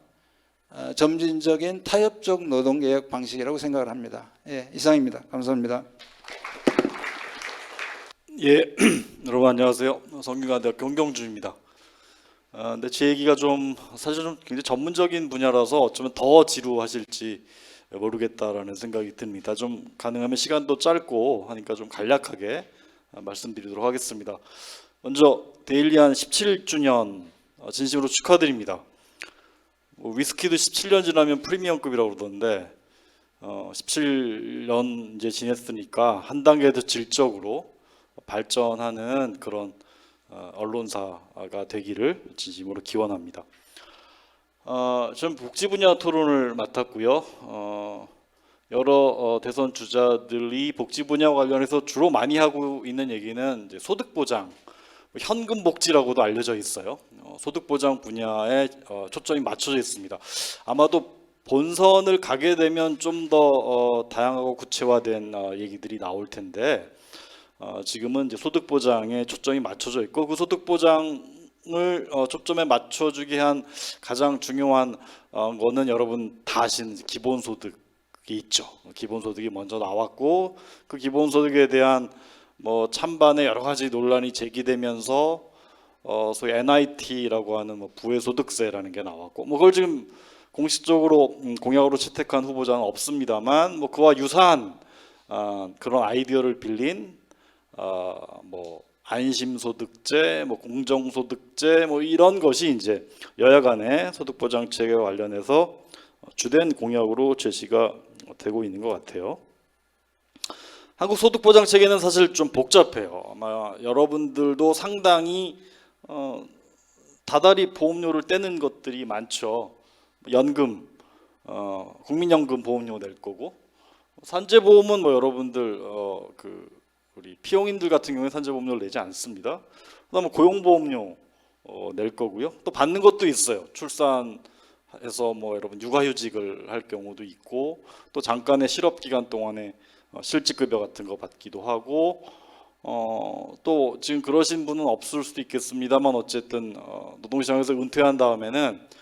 점진적인 타협적 노동개혁 방식이라고 생각을 합니다. 예, 이상입니다. 감사합니다. 예, 여러분 안녕하세요. 성균관대학 경경주입니다. 근데 제 얘기가 좀 사실 좀 굉장히 전문적인 분야라서 어쩌면 더 지루하실지 모르겠다라는 생각이 듭니다. 좀 가능하면 시간도 짧고 하니까 좀 간략하게 말씀드리도록 하겠습니다. 먼저 데일리안 17주년 진심으로 축하드립니다. 위스키도 17년 지나면 프리미엄급이라고 그러던데 17년 이제 지냈으니까 한 단계 더 질적으로 발전하는 그런 언론사가 되기를 진심으로 기원합니다. 저는 복지 분야 토론을 맡았고요. 여러 대선 주자들이 복지 분야와 관련해서 주로 많이 하고 있는 얘기는 이제 소득 보장, 현금 복지라고도 알려져 있어요. 소득 보장 분야에 초점이 맞춰져 있습니다. 아마도 본선을 가게 되면 좀 더 다양하고 구체화된 얘기들이 나올 텐데 지금은 이제 소득 보장에 초점이 맞춰져 있고 그 소득 보장을 초점에 맞춰주게 한 가장 중요한 거는 여러분 다 아시는 기본소득이 있죠. 기본소득이 먼저 나왔고 그 기본소득에 대한 뭐 찬반의 여러 가지 논란이 제기되면서 소위 NIT라고 하는 뭐 부의소득세라는 게 나왔고 뭐 그걸 지금 공식적으로 공약으로 채택한 후보자는 없습니다만 뭐 그와 유사한 그런 아이디어를 빌린 뭐 안심소득제, 뭐 공정소득제, 뭐 이런 것이 이제 여야 간의 소득보장체계와 관련해서 주된 공약으로 제시가 되고 있는 것 같아요. 한국 소득보장체계는 사실 좀 복잡해요. 아마 여러분들도 상당히 다달이 보험료를 떼는 것들이 많죠. 연금, 국민연금 보험료 낼 거고, 산재보험은 뭐 여러분들 우리 피용인들 같은 경우에 산재보험료를 내지 않습니다. 그다음에 고용보험료 낼 거고요. 또 받는 것도 있어요. 출산해서 뭐 여러분 육아휴직을 할 경우도 있고, 또 잠깐의 실업 기간 동안에 실직급여 같은 거 받기도 하고, 또 지금 그러신 분은 없을 수도 있겠습니다만 어쨌든 노동시장에서 은퇴한 다음에는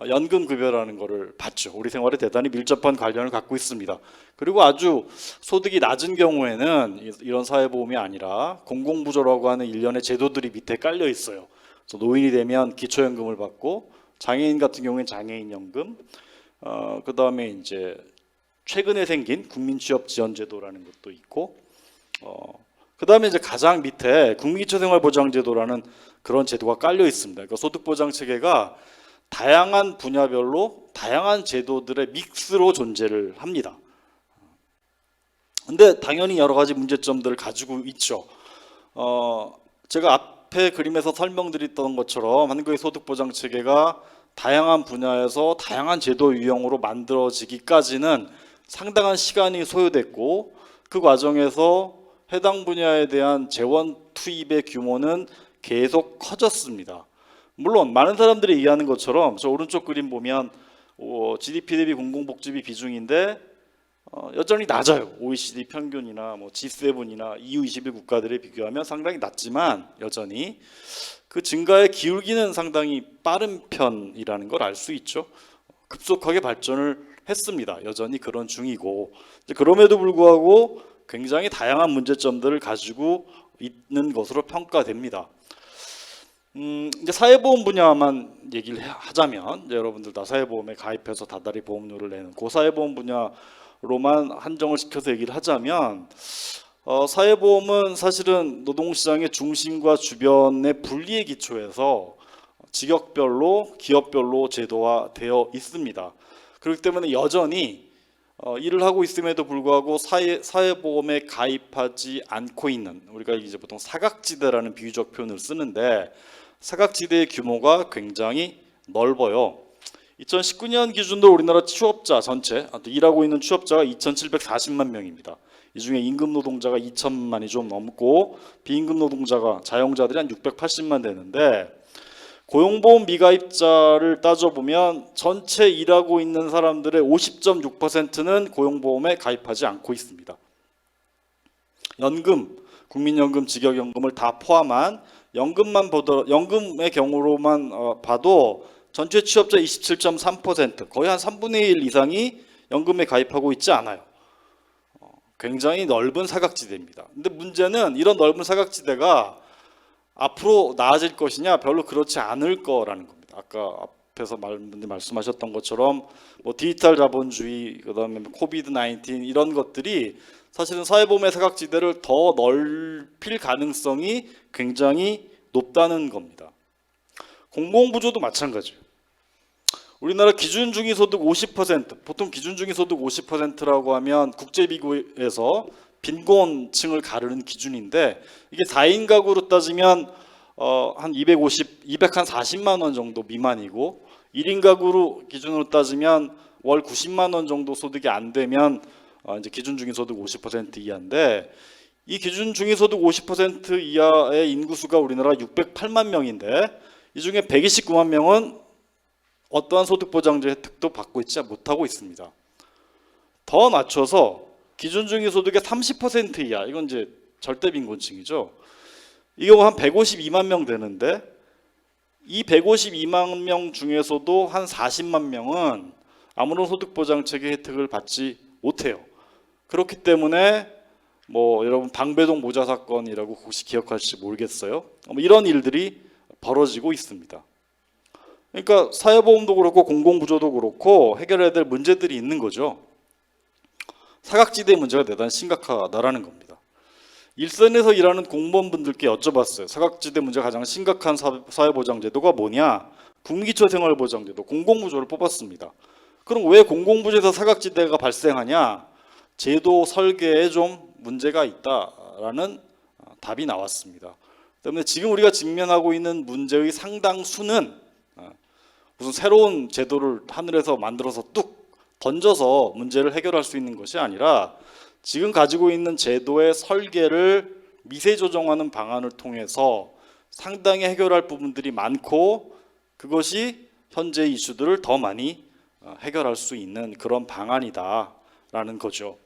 연금급여라는 거를 받죠. 우리 생활에 대단히 밀접한 관련을 갖고 있습니다. 그리고 아주 소득이 낮은 경우에는 이런 사회보험이 아니라 공공부조라고 하는 일련의 제도들이 밑에 깔려 있어요. 그래서 노인이 되면 기초연금을 받고, 장애인 같은 경우에는 장애인연금, 그 다음에 이제 최근에 생긴 국민취업지원제도라는 것도 있고, 그 다음에 이제 가장 밑에 국민기초생활보장제도라는 그런 제도가 깔려 있습니다. 그러니까 소득보장체계가 다양한 분야별로 다양한 제도들의 믹스로 존재를 합니다. 근데 당연히 여러 가지 문제점들을 가지고 있죠. 제가 앞에 그림에서 설명드렸던 것처럼 한국의 소득보장체계가 다양한 분야에서 다양한 제도 유형으로 만들어지기까지는 상당한 시간이 소요됐고, 그 과정에서 해당 분야에 대한 재원 투입의 규모는 계속 커졌습니다. 물론 많은 사람들이 얘기하는 것처럼 저 오른쪽 그림 보면 GDP 대비 공공복지비 비중인데 여전히 낮아요. OECD 평균이나 뭐 G7이나 EU 21 국가들에 비교하면 상당히 낮지만 여전히 그 증가의 기울기는 상당히 빠른 편이라는 걸 알 수 있죠. 급속하게 발전을 했습니다. 여전히 그런 중이고, 그럼에도 불구하고 굉장히 다양한 문제점들을 가지고 있는 것으로 평가됩니다. 이제 사회보험 분야만 얘기를 하자면, 이제 여러분들 다 사회보험에 가입해서 다달이 보험료를 내는 그 사회보험 분야로만 한정을 시켜서 얘기를 하자면, 사회보험은 사실은 노동시장의 중심과 주변의 분리의 기초에서 직역별로 기업별로 제도화되어 있습니다. 그렇기 때문에 여전히 일을 하고 있음에도 불구하고 사회보험에 가입하지 않고 있는, 우리가 이제 보통 사각지대라는 비유적 표현을 쓰는데, 사각지대의 규모가 굉장히 넓어요. 2019년 기준으로 우리나라 취업자 전체, 일하고 있는 취업자가 2,740만 명입니다. 이 중에 임금 노동자가 2천만이 좀 넘고, 비임금 노동자가 자영자들이 한 680만 되는데, 고용보험 미가입자를 따져보면 전체 일하고 있는 사람들의 50.6%는 고용보험에 가입하지 않고 있습니다. 연금, 국민연금, 직역연금을 다 포함한 연금의 경우로만 봐도 전체 취업자 27.3%, 거의 한 3분의 1 이상이 연금에 가입하고 있지 않아요. 굉장히 넓은 사각지대입니다. 근데 문제는 이런 넓은 사각지대가 앞으로 나아질 것이냐, 별로 그렇지 않을 거라는 겁니다. 아까 앞에서 말씀하셨던 것처럼 뭐 디지털 자본주의, 그다음에 코비드-19 이런 것들이 사실은 사회보험의 사각지대를 더 넓힐 가능성이 굉장히 높다는 겁니다. 공공부조도 마찬가지예요. 우리나라 기준중위소득 50%, 보통 기준중위소득 50%라고 하면 국제비교에서 빈곤층을 가르는 기준인데, 이게 4인 가구로 따지면 한 240만 원 정도 미만이고, 1인 가구로 기준으로 따지면 월 90만 원 정도 소득이 안 되면 이제 기준중위소득 50% 이하인데, 이 기준중위소득 50% 이하의 인구수가 우리나라 608만 명인데, 이 중에 129만 명은 어떠한 소득보장제 혜택도 받고 있지 못하고 있습니다. 더 낮춰서 기준중위소득의 30% 이하, 이건 이제 절대빈곤층이죠. 이거 한 152만 명 되는데, 이 152만 명 중에서도 한 40만 명은 아무런 소득보장체계 혜택을 받지 못해요. 그렇기 때문에 뭐 여러분 방배동 모자 사건이라고 혹시 기억하실지 모르겠어요. 이런 일들이 벌어지고 있습니다. 그러니까 사회보험도 그렇고 공공부조도 그렇고 해결해야 될 문제들이 있는 거죠. 사각지대 문제가 대단히 심각하다라는 겁니다. 일선에서 일하는 공무원분들께 여쭤봤어요. 사각지대 문제가 가장 심각한 사회보장제도가 뭐냐? 국민기초생활보장제도, 공공부조를 뽑았습니다. 그럼 왜 공공부조에서 사각지대가 발생하냐? 제도 설계에 좀 문제가 있다라는 답이 나왔습니다. 때문에 지금 우리가 직면하고 있는 문제의 상당수는 무슨 새로운 제도를 하늘에서 만들어서 뚝 던져서 문제를 해결할 수 있는 것이 아니라 지금 가지고 있는 제도의 설계를 미세 조정하는 방안을 통해서 상당히 해결할 부분들이 많고 그것이 현재 이슈들을 더 많이 해결할 수 있는 그런 방안이다라는 거죠.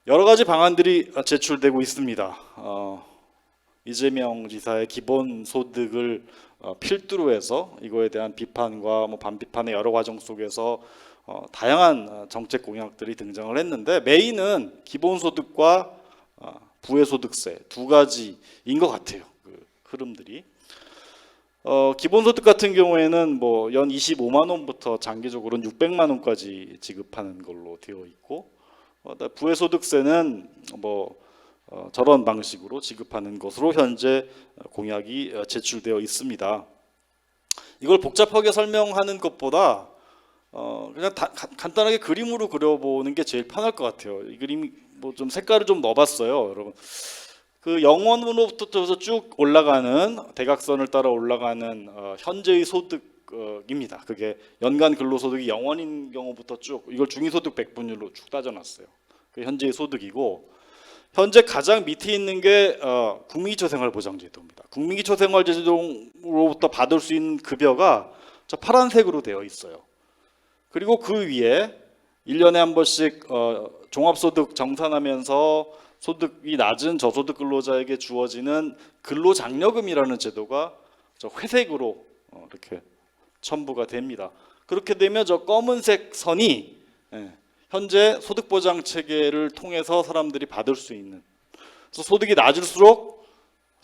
여러 가지 방안들이 제출되고 있습니다. 이재명 지사의 기본소득을 필두로 해서 이거에 대한 비판과 뭐 반비판의 여러 과정 속에서 다양한 정책 공약들이 등장을 했는데 메인은 기본소득과 부의소득세 두 가지인 것 같아요. 그 흐름들이. 기본소득 같은 경우에는 뭐 연 25만 원부터 장기적으로는 600만 원까지 지급하는 걸로 되어 있고 부의소득세는 뭐 저런 방식으로 지급하는 것으로 현재 공약이 제출되어 있습니다. 이걸 복잡하게 설명하는 것보다 그냥 간단하게 그림으로 그려보는 게 제일 편할 것 같아요. 이 그림이 뭐 좀 색깔을 좀 넣어봤어요, 여러분. 그 0원으로부터 쭉 올라가는 대각선을 따라 올라가는 현재의 소득입니다. 그게 연간 근로소득이 0원인 경우부터 쭉 이걸 중위소득 100분율로 쭉 따져놨어요. 그게 현재의 소득이고 현재 가장 밑에 있는 게 국민기초생활보장제도입니다. 국민기초생활제도로부터 받을 수 있는 급여가 저 파란색으로 되어 있어요. 그리고 그 위에 1년에 한 번씩 종합소득 정산하면서 소득이 낮은 저소득 근로자에게 주어지는 근로장려금이라는 제도가 저 회색으로 이렇게 첨부가 됩니다. 그렇게 되면 저 검은색 선이 현재 소득보장 체계를 통해서 사람들이 받을 수 있는, 그래서 소득이 낮을수록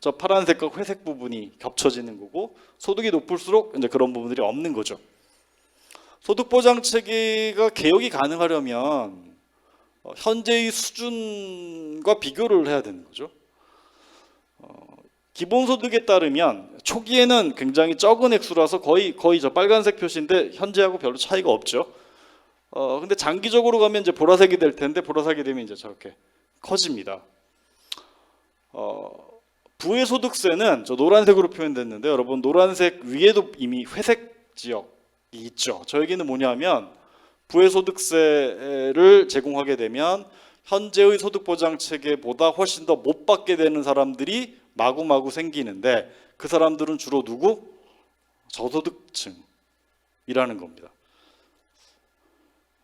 저 파란색과 회색 부분이 겹쳐지는 거고 소득이 높을수록 이제 그런 부분들이 없는 거죠. 소득보장 체계가 개혁이 가능하려면 현재의 수준과 비교를 해야 되는 거죠. 기본소득에 따르면 초기에는 굉장히 적은 액수라서 거의 저 빨간색 표시인데 현재하고 별로 차이가 없죠. 근데 장기적으로 가면 이제 보라색이 될 텐데 보라색이 되면 이제 저렇게 커집니다. 부의소득세는 저 노란색으로 표현됐는데 여러분 노란색 위에도 이미 회색 지역이 있죠. 저 얘기는 뭐냐면 부의소득세를 제공하게 되면 현재의 소득보장 체계보다 훨씬 더 못 받게 되는 사람들이 마구마구 생기는데 그 사람들은 주로 누구? 저소득층이라는 겁니다.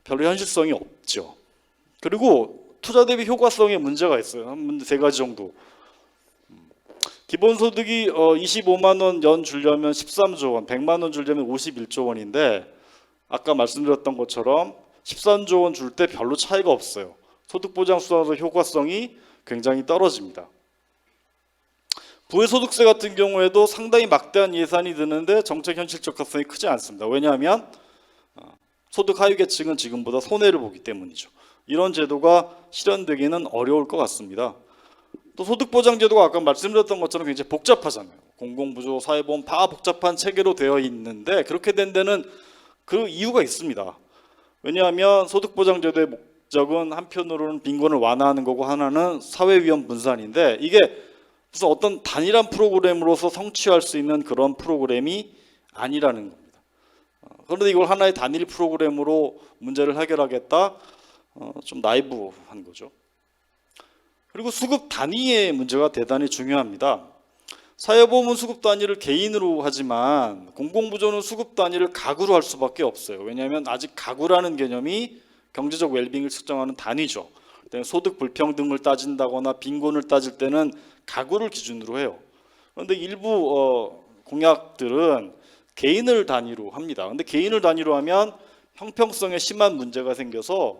별로 현실성이 없죠. 그리고 투자 대비 효과성에 문제가 있어요. 한 세 가지 정도. 기본소득이 25만 원 연 주려면 13조 원, 100만 원 주려면 51조 원인데 아까 말씀드렸던 것처럼 13조 원 줄 때 별로 차이가 없어요. 소득보장 수단으로 효과성이 굉장히 떨어집니다. 부의소득세 같은 경우에도 상당히 막대한 예산이 드는데 정책 현실 적합성이 크지 않습니다. 왜냐하면 소득 하위 계층은 지금보다 손해를 보기 때문이죠. 이런 제도가 실현되기는 어려울 것 같습니다. 또 소득보장제도가 아까 말씀드렸던 것처럼 굉장히 복잡하잖아요. 공공부조, 사회보험 다 복잡한 체계로 되어 있는데 그렇게 된 데는 그 이유가 있습니다. 왜냐하면 소득보장제도의 목적은 한편으로는 빈곤을 완화하는 거고 하나는 사회위험 분산인데 이게 무슨 어떤 단일한 프로그램으로서 성취할 수 있는 그런 프로그램이 아니라는 겁니다. 그런데 이걸 하나의 단일 프로그램으로 문제를 해결하겠다? 좀 나이브한 거죠. 그리고 수급 단위의 문제가 대단히 중요합니다. 사회보험은 수급 단위를 개인으로 하지만 공공부조는 수급 단위를 가구로 할 수밖에 없어요. 왜냐하면 아직 가구라는 개념이 경제적 웰빙을 측정하는 단위죠. 소득 불평등을 따진다거나 빈곤을 따질 때는 가구를 기준으로 해요. 그런데 일부 공약들은 개인을 단위로 합니다. 그런데 개인을 단위로 하면 형평성에 심한 문제가 생겨서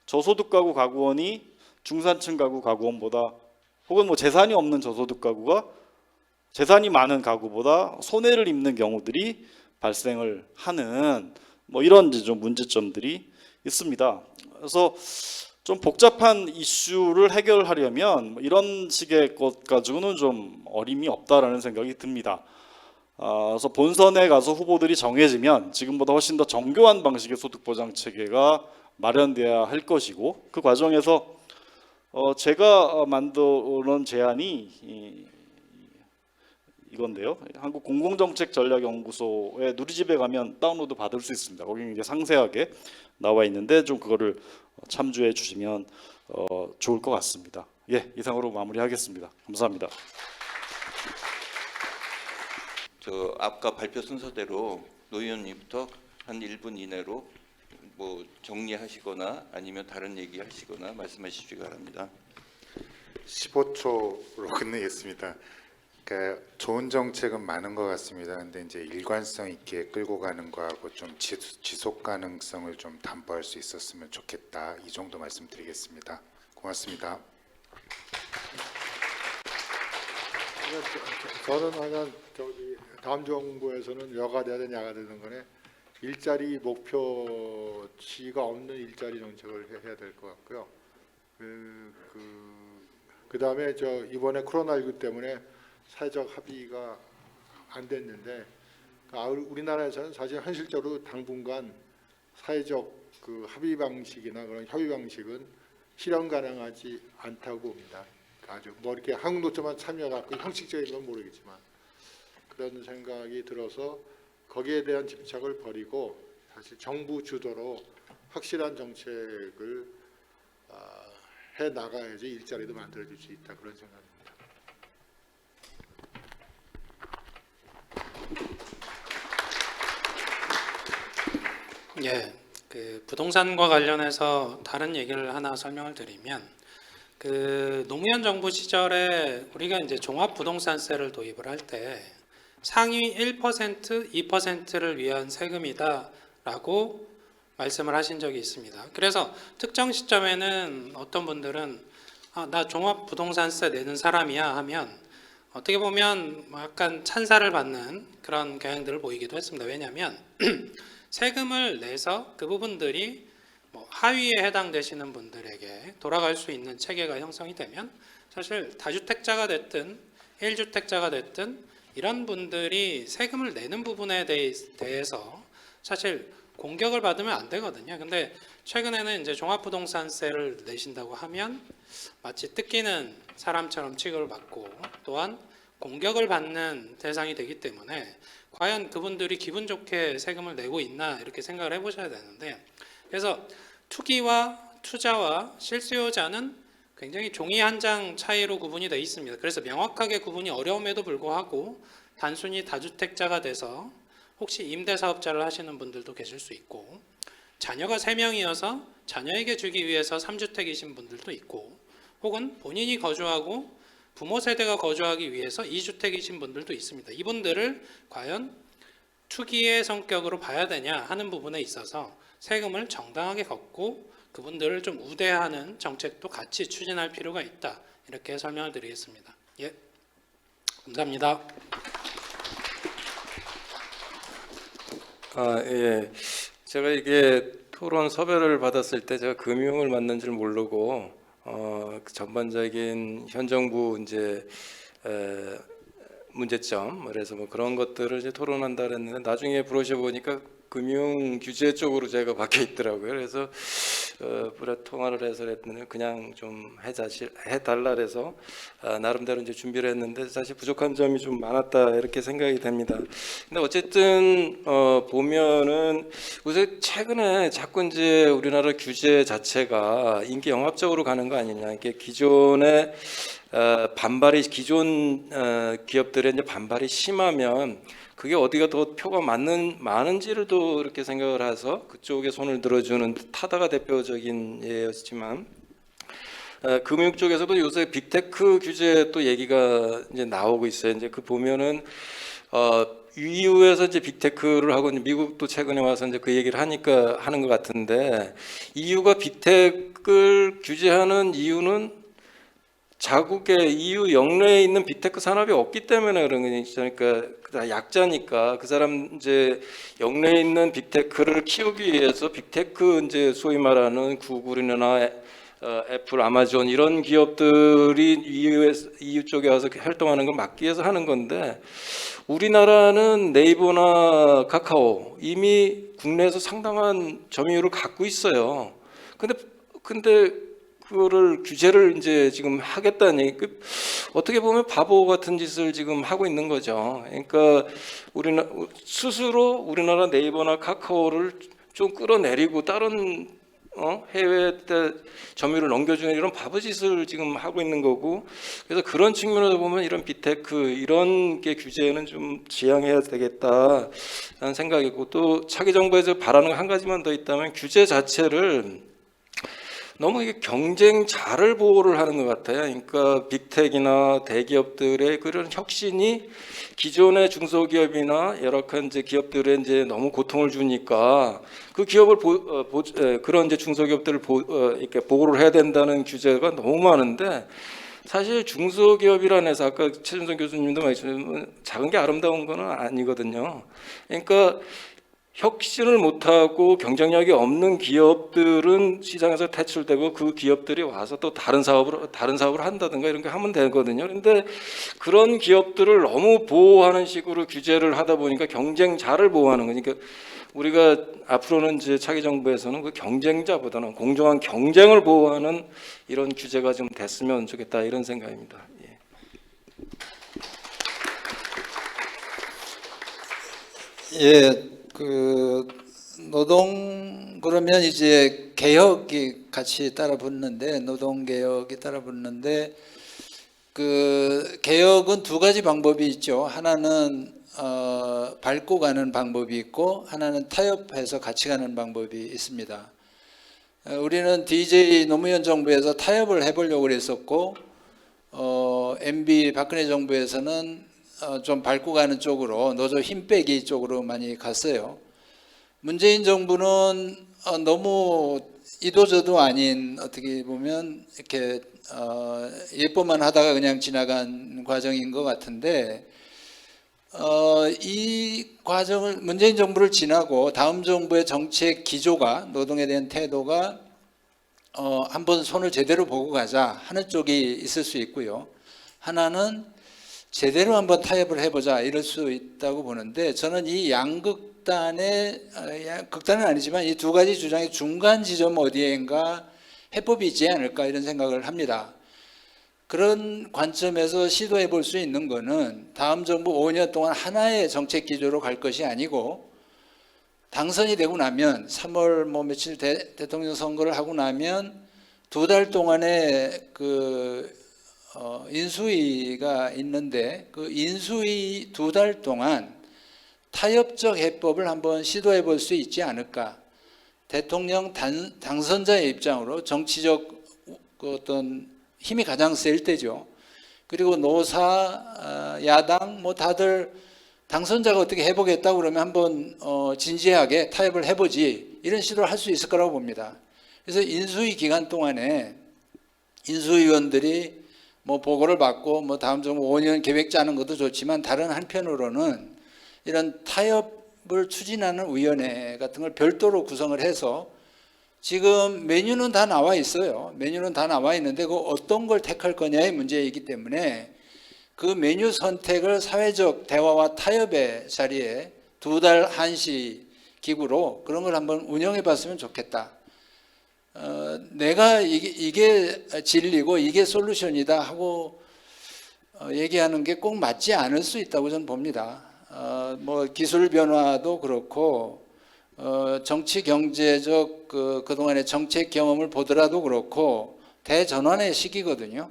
저소득 가구 가구원이 중산층 가구 가구원보다 혹은 뭐 재산이 없는 저소득 가구가 재산이 많은 가구보다 손해를 입는 경우들이 발생을 하는 뭐 이런 이제 좀 문제점들이 있습니다. 그래서 좀 복잡한 이슈를 해결하려면 이런 식의 것 가지고는 좀 어림이 없다라는 생각이 듭니다. 그래서 본선에 가서 후보들이 정해지면 지금보다 훨씬 더 정교한 방식의 소득보장 체계가 마련돼야 할 것이고 그 과정에서 제가 만들어놓은 제안이 이건데요. 한국공공정책전략연구소의 누리집에 가면 다운로드 받을 수 있습니다. 거기 이제 상세하게 나와 있는데 좀 그거를 참조해 주시면 좋을 것 같습니다. 예, 이상으로 마무리하겠습니다. 감사합니다. 저 아까 발표 순서대로 노 의원님부터 한 1분 이내로 뭐 정리하시거나 아니면 다른 얘기하시거나 말씀하시기 바랍니다. 15초로 끝내겠습니다. 그러니까 좋은 정책은 많은 것 같습니다. 근데 이제 일관성 있게 끌고 가는 거하고 좀 지속 가능성을 좀 담보할 수 있었으면 좋겠다. 이 정도 말씀드리겠습니다. 고맙습니다. 저는 하여간 다음 정부에서는 여가 돼야 되는 야가 되는 거네. 일자리 목표치가 없는 일자리 정책을 해야 될 것 같고요. 그다음에 저 이번에 코로나19 때문에 사회적 합의가 안 됐는데 우리나라에서는 사실 현실적으로 당분간 사회적 그 합의 방식이나 그런 협의 방식은 실현 가능하지 않다고 봅니다. 아주 뭐 이렇게 한국 노조만 참여하고 형식적인 건 모르겠지만 그런 생각이 들어서 거기에 대한 집착을 버리고 사실 정부 주도로 확실한 정책을 해 나가야지 일자리도 만들어질 수 있다 그런 생각입니다. 예, 그 부동산과 관련해서 다른 얘기를 하나 설명을 드리면 그 노무현 정부 시절에 우리가 이제 종합부동산세를 도입을 할 때 상위 1%, 2%를 위한 세금이다라고 말씀을 하신 적이 있습니다. 그래서 특정 시점에는 어떤 분들은 나 종합부동산세 내는 사람이야 하면 어떻게 보면 약간 찬사를 받는 그런 경향들을 보이기도 했습니다. 왜냐하면 세금을 내서 그 부분들이 뭐 하위에 해당되시는 분들에게 돌아갈 수 있는 체계가 형성이 되면 사실 다주택자가 됐든 1주택자가 됐든 이런 분들이 세금을 내는 부분에 대해서 사실 공격을 받으면 안 되거든요. 근데 최근에는 이제 종합부동산세를 내신다고 하면 마치 뜯기는 사람처럼 취급을 받고 또한 공격을 받는 대상이 되기 때문에 과연 그분들이 기분 좋게 세금을 내고 있나 이렇게 생각을 해보셔야 되는데 그래서 투기와 투자와 실수요자는 굉장히 종이 한 장 차이로 구분이 되어 있습니다. 그래서 명확하게 구분이 어려움에도 불구하고 단순히 다주택자가 돼서 혹시 임대사업자를 하시는 분들도 계실 수 있고 자녀가 3명이어서 자녀에게 주기 위해서 3주택이신 분들도 있고 혹은 본인이 거주하고 부모 세대가 거주하기 위해서 2주택이신 분들도 있습니다. 이분들을 과연 투기의 성격으로 봐야 되냐 하는 부분에 있어서 세금을 정당하게 걷고 그분들을 좀 우대하는 정책도 같이 추진할 필요가 있다. 이렇게 설명을 드리겠습니다. 예, 감사합니다. 예. 제가 이게 토론 섭외를 받았을 때 제가 금융을 맡는 줄 모르고 전반적인 현 정부 이제 문제점 그래서 뭐 그런 것들을 이제 토론한다 그랬는데 나중에 브로셔 보니까 금융 규제 쪽으로 제가 박혀 있더라고요. 그래서 통화를 해서 했더니 그냥 좀 해달라 그래서 나름대로 이제 준비를 했는데 사실 부족한 점이 좀 많았다 이렇게 생각이 됩니다. 근데 어쨌든 보면은 요새 최근에 자꾸 이제 우리나라 규제 자체가 인기 영합적으로 가는 거 아니냐. 이게 기존의 기존 기업들의 이제 반발이 심하면 그게 어디가 더 표가 많은지를 또 이렇게 생각을 해서 그쪽에 손을 들어주는 타다가 대표적인 예였지만 금융 쪽에서도 요새 빅테크 규제 또 얘기가 이제 나오고 있어요. 이제 그 보면은 EU에서 이제 빅테크를 하고 미국도 최근에 와서 이제 그 얘기를 하니까 하는 것 같은데 EU가 빅테크를 규제하는 이유는 자국의 EU 영내에 있는 빅테크 산업이 없기 때문에 그런 거니까 그러니까 약자니까 그 사람 이제 영내에 있는 빅테크를 키우기 위해서 빅테크 이제 소위 말하는 구글이나 애플, 아마존 이런 기업들이 EU 쪽에 와서 활동하는 걸 막기 위해서 하는 건데 우리나라는 네이버나 카카오 이미 국내에서 상당한 점유율을 갖고 있어요. 근데 그거를 규제를 이제 지금 하겠다니 어떻게 보면 바보 같은 짓을 지금 하고 있는 거죠. 그러니까 스스로 우리나라 네이버나 카카오를 좀 끌어내리고 다른 해외 때 점유율을 넘겨주는 이런 바보짓을 지금 하고 있는 거고, 그래서 그런 측면에서 보면 이런 빅테크 이런 게 규제는 좀 지양해야 되겠다라는 생각이고, 또 차기 정부에서 바라는 거 한 가지만 더 있다면 규제 자체를 너무 이게 경쟁자를 보호를 하는 것 같아요. 그러니까 빅텍이나 대기업들의 그런 혁신이 기존의 중소기업이나 열악한 이제 기업들에 이제 너무 고통을 주니까 그 기업을 그런 이제 중소기업들을 이렇게 보호를 해야 된다는 규제가 너무 많은데, 사실 중소기업이라는 해서 아까 최준성 교수님도 말씀하신 작은 게 아름다운 건 아니거든요. 그러니까 혁신을 못하고 경쟁력이 없는 기업들은 시장에서 퇴출되고 그 기업들이 와서 또 다른 사업을 한다든가 이런 게 하면 되거든요. 그런데 그런 기업들을 너무 보호하는 식으로 규제를 하다 보니까 경쟁자를 보호하는 거니까, 우리가 앞으로는 이제 차기 정부에서는 그 경쟁자보다는 공정한 경쟁을 보호하는 이런 규제가 좀 됐으면 좋겠다, 이런 생각입니다. 예. 예, 그 노동 그러면 이제 개혁이 같이 따라 붙는데, 노동 개혁이 따라 붙는데, 그 개혁은 두 가지 방법이 있죠. 하나는 밟고 가는 방법이 있고, 하나는 타협해서 같이 가는 방법이 있습니다. 우리는 DJ 노무현 정부에서 타협을 해보려고 그랬었고, MB 박근혜 정부에서는 좀 밟고 가는 쪽으로, 노조 힘 빼기 쪽으로 많이 갔어요. 문재인 정부는 너무 이도저도 아닌, 어떻게 보면 이렇게 예뻐만 하다가 그냥 지나간 과정인 것 같은데, 이 과정을 문재인 정부를 지나고 다음 정부의 정책 기조가, 노동에 대한 태도가 한번 손을 제대로 보고 가자 하는 쪽이 있을 수 있고요. 하나는 제대로 한번 타협을 해보자 이럴 수 있다고 보는데, 저는 이 양극단의, 극단은 아니지만 이 두 가지 주장의 중간 지점 어디엔가 해법이 있지 않을까, 이런 생각을 합니다. 그런 관점에서 시도해 볼 수 있는 거는, 다음 정부 5년 동안 하나의 정책 기조로 갈 것이 아니고, 당선이 되고 나면 3월 뭐 며칠 대통령 선거를 하고 나면 두 달 동안의 그 인수위가 있는데, 그 인수위 두 달 동안 타협적 해법을 한번 시도해 볼 수 있지 않을까. 대통령 당선자의 입장으로 정치적 그 어떤 힘이 가장 셀 때죠. 그리고 노사, 야당 뭐 다들 당선자가 어떻게 해보겠다고 그러면 한번 진지하게 타협을 해보지, 이런 시도를 할 수 있을 거라고 봅니다. 그래서 인수위 기간 동안에 인수위원들이 뭐 보고를 받고 뭐 다음 정부 5년 계획 짜는 것도 좋지만, 다른 한편으로는 이런 타협을 추진하는 위원회 같은 걸 별도로 구성을 해서, 지금 메뉴는 다 나와 있어요. 메뉴는 다 나와 있는데 그 어떤 걸 택할 거냐의 문제이기 때문에, 그 메뉴 선택을 사회적 대화와 타협의 자리에 두 달 한시 기구로 그런 걸 한번 운영해 봤으면 좋겠다. 내가 이게 진리고 이게 솔루션이다 하고 얘기하는 게 꼭 맞지 않을 수 있다고 저는 봅니다. 뭐 기술 변화도 그렇고, 정치 경제적 그동안의 정책 경험을 보더라도 그렇고 대전환의 시기거든요.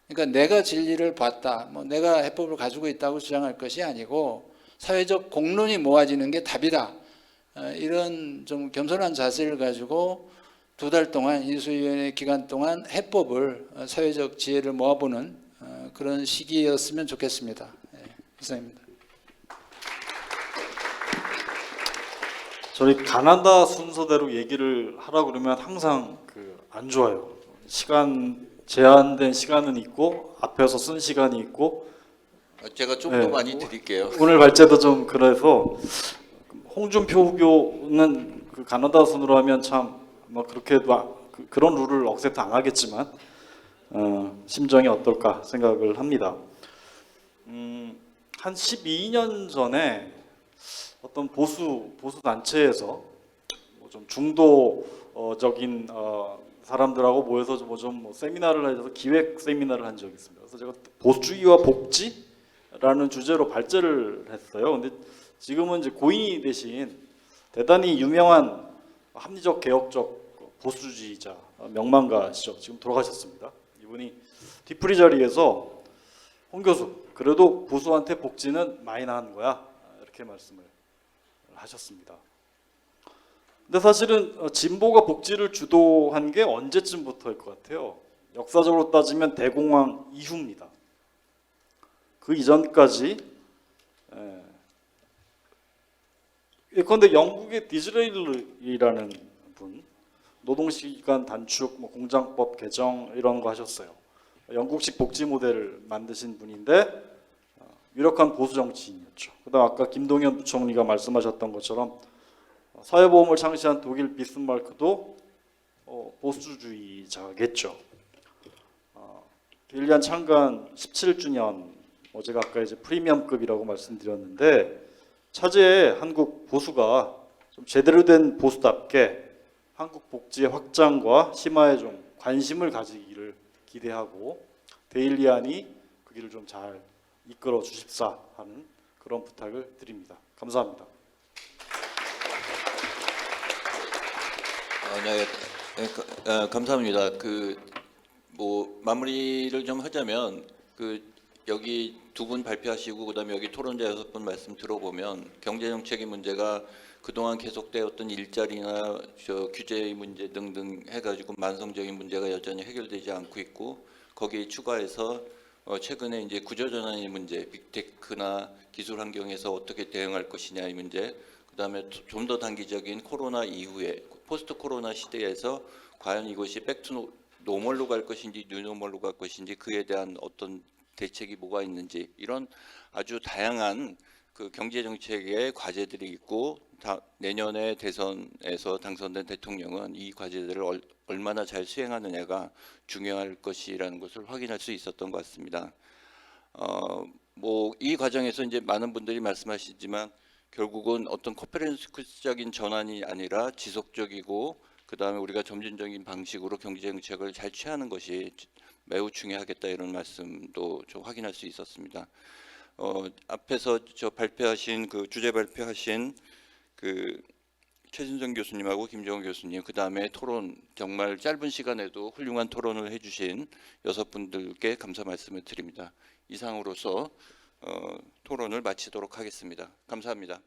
그러니까 내가 진리를 봤다, 뭐 내가 해법을 가지고 있다고 주장할 것이 아니고, 사회적 공론이 모아지는 게 답이다. 이런 좀 겸손한 자세를 가지고 두 달 동안, 인수위원회 기간 동안 해법을, 사회적 지혜를 모아보는 그런 시기였으면 좋겠습니다. 이상입니다. 저희 가나다 순서대로 얘기를 하라 그러면 항상 안 좋아요. 제한된 시간은 있고 앞에서 쓴 시간이 있고, 제가 좀 더 많이 드릴게요. 오늘 발제도 좀 그래서, 홍준표 후보는 그 가나다 순으로 하면 참 뭐 그렇게 그런 룰을 억셉트 안 하겠지만 심정이 어떨까 생각을 합니다. 한 12년 전에 어떤 보수 단체에서 좀 중도적인 사람들하고 모여서 뭐 세미나를 해서 기획 세미나를 한 적이 있습니다. 그래서 제가 보수주의와 복지라는 주제로 발제를 했어요. 근데 지금은 이제 고인이 되신 대단히 유명한 합리적 개혁적 보수주의자 명망가시죠. 지금 돌아가셨습니다. 이분이 뒤풀이 자리에서 홍 교수 그래도 보수한테 복지는 많이 나은 거야 이렇게 말씀을 하셨습니다. 근데 사실은 진보가 복지를 주도한 게 언제쯤부터일 것 같아요. 역사적으로 따지면 대공황 이후입니다. 그 이전까지 예컨대 영국의 디즈레일이라는 분 노동시간 단축, 뭐 공장법 개정 이런 거 하셨어요. 영국식 복지 모델을 만드신 분인데 유력한 보수 정치인이었죠. 그다음 아까 김동연 부총리가 말씀하셨던 것처럼 사회보험을 창시한 독일 비스마르크도 보수주의자겠죠. 데일리안 창간 17주년 제가 아까 이제 프리미엄급이라고 말씀드렸는데 차제에 한국 보수가 좀 제대로 된 보수답게 한국 복지의 확장과 심화에 좀 관심을 가지기를 기대하고 데일리안이 그 길을 좀 잘 이끌어 주십사 하는 그런 부탁을 드립니다. 감사합니다. 감사합니다. 뭐 마무리를 좀 하자면 여기 두 분 발표하시고 그다음에 여기 토론자 6분 말씀 들어보면 경제 정책의 문제가 그동안 계속되었던 일자리나 규제의 문제 등등 해가지고 만성적인 문제가 여전히 해결되지 않고 있고 거기에 추가해서 최근에 이제 구조전환의 문제, 빅테크나 기술 환경에서 어떻게 대응할 것이냐의 문제, 그다음에 좀 더 단기적인 코로나 이후에 포스트 코로나 시대에서 과연 이것이 백투 노멀로 갈 것인지 뉴노멀로 갈 것인지 그에 대한 어떤 대책이 뭐가 있는지 이런 아주 다양한 그 경제 정책의 과제들이 있고 내년에 대선에서 당선된 대통령은 이 과제들을 얼마나 잘 수행하느냐가 중요할 것이라는 것을 확인할 수 있었던 것 같습니다. 뭐 이 과정에서 이제 많은 분들이 말씀하시지만 결국은 어떤 코페르니쿠스적인 전환이 아니라 지속적이고 그다음에 우리가 점진적인 방식으로 경제 정책을 잘 취하는 것이 매우 중요하겠다 이런 말씀도 좀 확인할 수 있었습니다. 앞에서 발표하신 주제 발표하신 최진성 교수님하고 김정우 교수님 그다음에 토론 정말 짧은 시간에도 훌륭한 토론을 해주신 6분들께 감사 말씀을 드립니다. 이상으로서 토론을 마치도록 하겠습니다. 감사합니다.